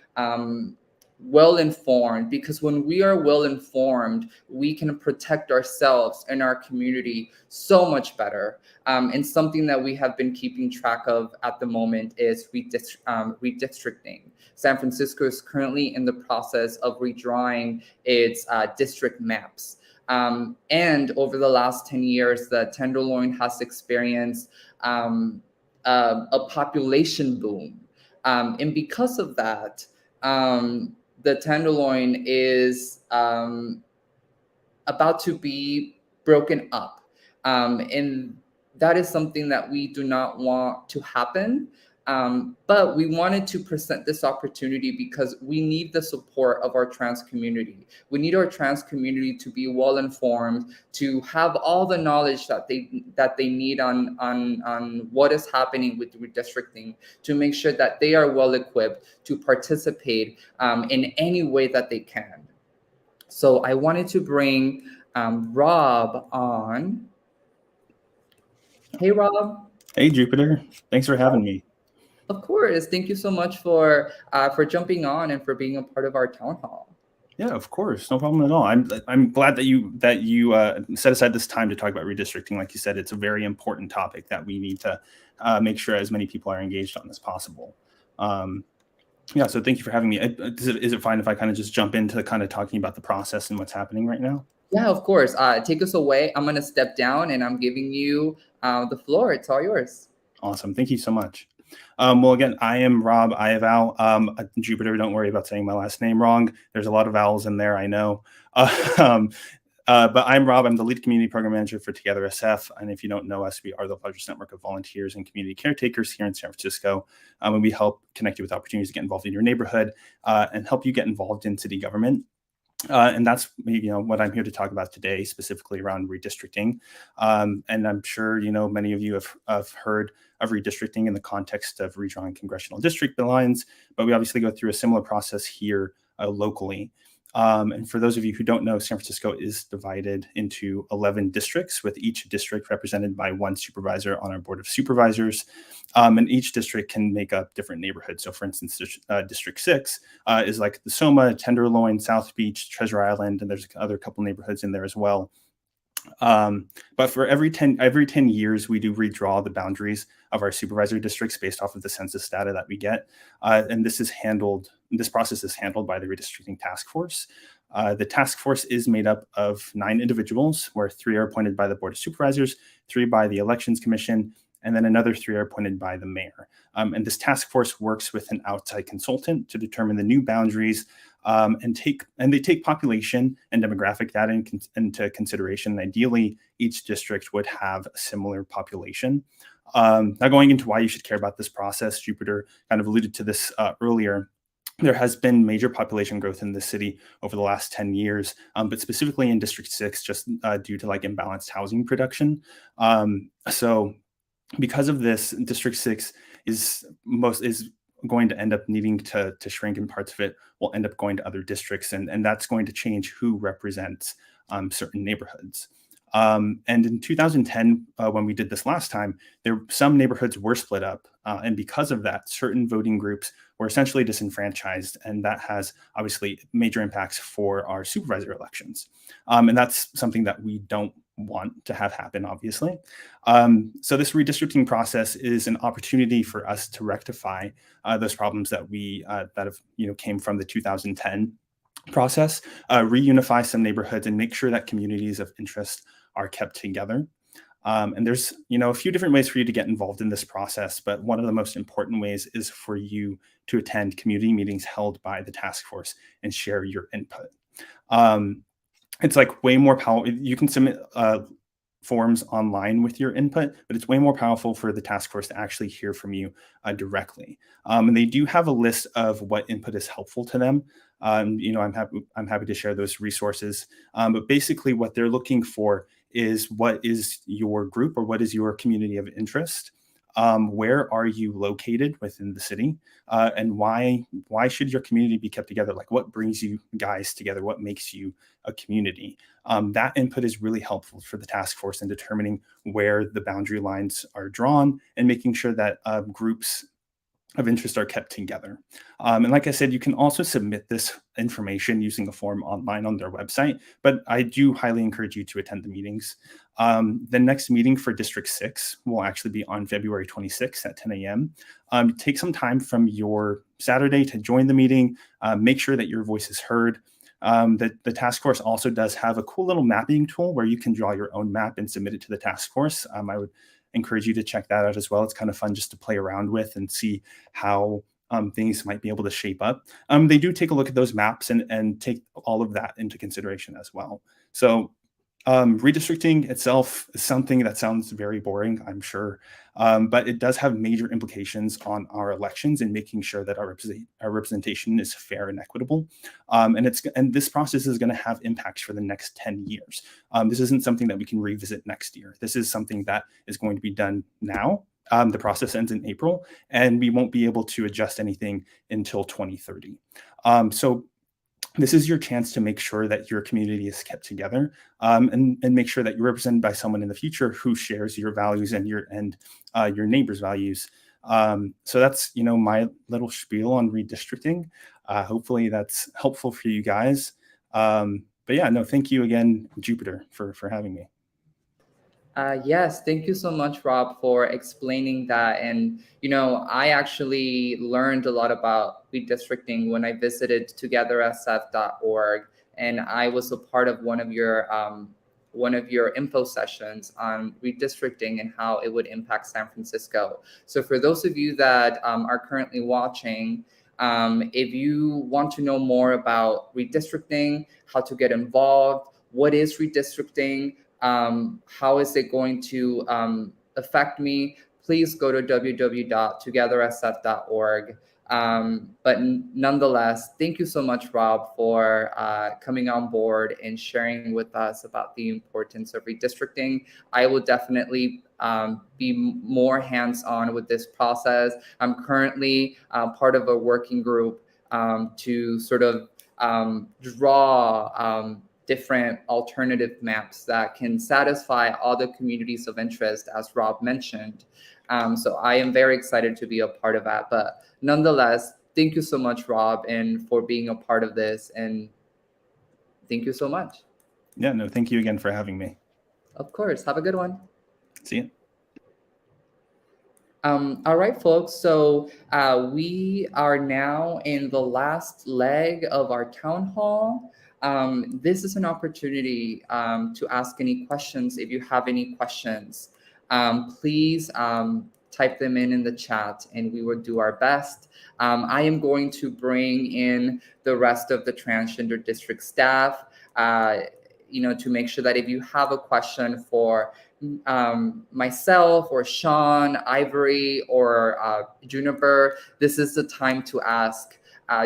well informed, because when we are well informed, we can protect ourselves and our community so much better. And something that we have been keeping track of at the moment is redistricting. San Francisco is currently in the process of redrawing its district maps. And over the last 10 years, the Tenderloin has experienced a population boom. And because of that, the Tenderloin is about to be broken up. And that is something that we do not want to happen. But we wanted to present this opportunity because we need the support of our trans community. We need our trans community to be well informed, to have all the knowledge that they need on what is happening with redistricting, to make sure that they are well equipped to participate in any way that they can. So I wanted to bring Rob on. Hey, Rob. Hey, Jupiter. Thanks for having me. Of course. Thank you so much for jumping on and for being a part of our town hall. Yeah, of course, no problem at all. I'm glad that you set aside this time to talk about redistricting. Like you said, it's a very important topic that we need to make sure as many people are engaged on as possible. Yeah, so thank you for having me. Is it fine if I kind of just jump into kind of talking about the process and what's happening right now? Yeah, of course. Take us away. I'm going to step down and I'm giving you the floor. It's all yours. Awesome. Thank you so much. Well, again, I am Rob Ioval. Jupiter, don't worry about saying my last name wrong. There's a lot of vowels in there, I know. But I'm Rob. I'm the lead community program manager for Together SF. And if you don't know us, we are the largest network of volunteers and community caretakers here in San Francisco. And we help connect you with opportunities to get involved in your neighborhood and help you get involved in city government. And that's what I'm here to talk about today, specifically around redistricting. And I'm sure many of you have heard of redistricting in the context of redrawing congressional district lines, but we obviously go through a similar process here locally. And for those of you who don't know, San Francisco is divided into 11 districts, with each district represented by one supervisor on our Board of Supervisors. And each district can make up different neighborhoods. So for instance, District 6 is like the Soma, Tenderloin, South Beach, Treasure Island, and there's other couple neighborhoods in there as well. But for every 10 years, we do redraw the boundaries of our supervisor districts based off of the census data that we get. And this process is handled by the redistricting task force. The task force is made up of 9 individuals, where 3 are appointed by the Board of Supervisors, 3 by the Elections Commission, and then another 3 are appointed by the mayor. And this task force works with an outside consultant to determine the new boundaries, and they take population and demographic data into consideration. Ideally, each district would have a similar population. Now, going into why you should care about this process, Jupiter kind of alluded to this earlier. There has been major population growth in the city over the last 10 years, but specifically in District 6, just due to imbalanced housing production. So because of this, District 6 is going to end up needing to shrink, and parts of it will end up going to other districts, and that's going to change who represents certain neighborhoods. And in 2010, when we did this last time, some neighborhoods were split up, and because of that, certain voting groups were essentially disenfranchised, and that has obviously major impacts for our supervisor elections. And that's something that we don't want to have happen, obviously. So this redistricting process is an opportunity for us to rectify those problems that came from the 2010 process, reunify some neighborhoods, and make sure that communities of interest are kept together. And there's a few different ways for you to get involved in this process, but one of the most important ways is for you to attend community meetings held by the task force and share your input. It's way more powerful. You can submit forms online with your input, but it's way more powerful for the task force to actually hear from you directly. And they do have a list of what input is helpful to them. I'm happy to share those resources. But basically, what they're looking for is what is your group or what is your community of interest. Where are you located within the city, and why should your community be kept together? Like, what brings you guys together? What makes you a community? That input is really helpful for the task force in determining where the boundary lines are drawn and making sure that groups of interest are kept together. And like I said, you can also submit this information using a form online on their website, but I do highly encourage you to attend the meetings. The next meeting for District 6 will actually be on February 26th at 10 a.m. Take some time from your Saturday to join the meeting, make sure that your voice is heard. The task force also does have a cool little mapping tool where you can draw your own map and submit it to the task force. I would encourage you to check that out as well. It's kind of fun just to play around with and see how things might be able to shape up. They do take a look at those maps and take all of that into consideration as well. So redistricting itself is something that sounds very boring, I'm sure, but it does have major implications on our elections and making sure that our representation is fair and equitable. And this process is going to have impacts for the next 10 years. This isn't something that we can revisit next year. This is something that is going to be done now. The process ends in April, and we won't be able to adjust anything until 2030. So this is your chance to make sure that your community is kept together, and make sure that you're represented by someone in the future who shares your values and your neighbor's values. So that's my little spiel on redistricting. Hopefully that's helpful for you guys. But yeah, no, thank you again, Jupiter, for having me. Yes, thank you so much, Rob, for explaining that. And, I actually learned a lot about redistricting when I visited togethersf.org, and I was a part of one of your info sessions on redistricting and how it would impact San Francisco. So for those of you that are currently watching, if you want to know more about redistricting, how to get involved, what is redistricting, how is it going to affect me, please go to www.togethersf.org. But nonetheless, thank you so much, Rob, for coming on board and sharing with us about the importance of redistricting. I will definitely be more hands-on with this process. I'm currently part of a working group to sort of draw different alternative maps that can satisfy all the communities of interest, as Rob mentioned. So I am very excited to be a part of that. But nonetheless, thank you so much, Rob, and for being a part of this. And thank you so much. Yeah, no, thank you again for having me. Of course. Have a good one. See you. All right, folks. So we are now in the last leg of our town hall. This is an opportunity to ask any questions. If you have any questions, please type them in the chat and we will do our best. I am going to bring in the rest of the Transgender District staff, to make sure that if you have a question for myself or Sean, Ivory, or Juniper, this is the time to ask,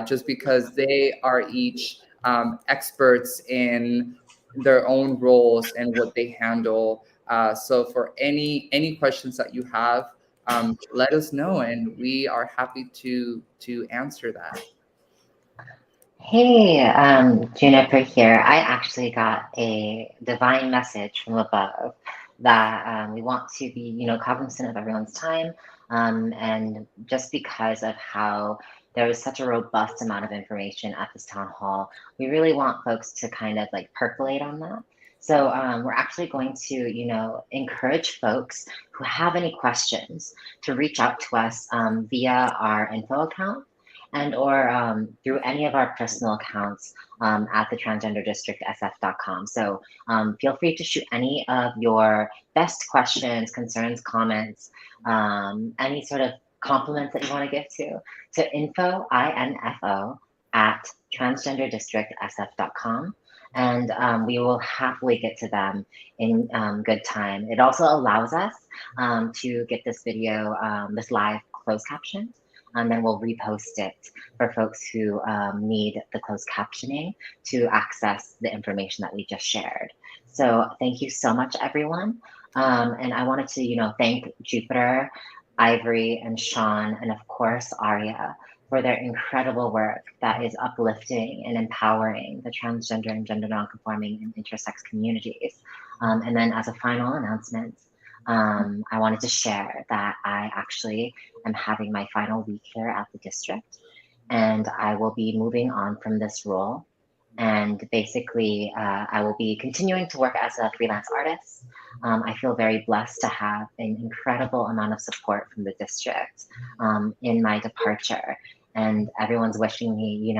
just because they are each experts in their own roles and what they handle. So for any questions that you have, let us know, and we are happy to answer that. Hey, Juniper here. I actually got a divine message from above that we want to be, cognizant of everyone's time, and just because of how there was such a robust amount of information at this town hall, we really want folks to kind of like percolate on that. So we're actually going to, encourage folks who have any questions to reach out to us via our info account, and or through any of our personal accounts at the Transgender District SF.com. So feel free to shoot any of your best questions, concerns, comments, any sort of compliments that you want to give to info, I-N-F-O, at transgenderdistrictsf.com. And we will happily get to them in good time. It also allows us to get this video, this live closed captioned. and then we'll repost it for folks who need the closed captioning to access the information that we just shared. So thank you so much, everyone. And I wanted to, thank Jupiter, Ivory, and Sean, and of course, Aria, for their incredible work that is uplifting and empowering the transgender and gender nonconforming and intersex communities. And then as a final announcement, I wanted to share that I actually am having my final week here at the district, and I will be moving on from this role. And basically, I will be continuing to work as a freelance artist. I feel very blessed to have an incredible amount of support from the district in my departure. And everyone's wishing me,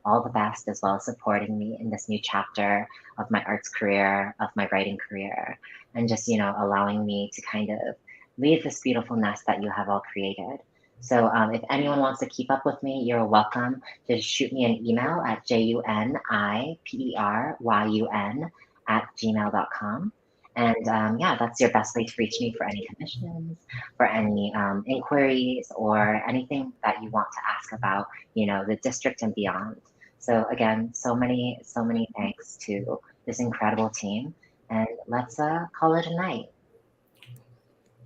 all the best, as well as supporting me in this new chapter of my arts career, of my writing career, and just, allowing me to kind of lead this beautiful nest that you have all created. So if anyone wants to keep up with me, you're welcome to shoot me an email at juniperyun@gmail.com. And yeah, that's your best way to reach me for any commissions, for any inquiries, or anything that you want to ask about, the district and beyond. So again, so many thanks to this incredible team. And let's call it a night.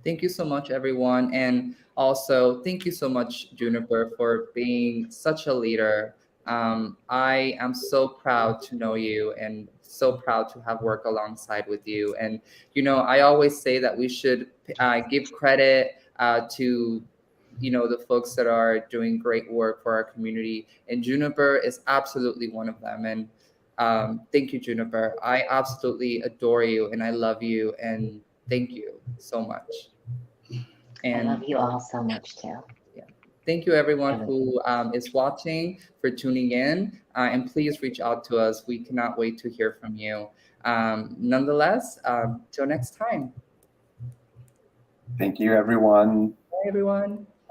Thank you so much, everyone. And also, thank you so much, Juniper, for being such a leader. I am so proud to know you and so proud to have worked alongside with you. And, I always say that we should give credit to, the folks that are doing great work for our community. And Juniper is absolutely one of them. And thank you, Juniper. I absolutely adore you and I love you. And thank you so much. And I love you all so much too. Yeah. Thank you, everyone who is watching, for tuning in. And please reach out to us. We cannot wait to hear from you. Nonetheless, till next time. Thank you, everyone. Bye, everyone.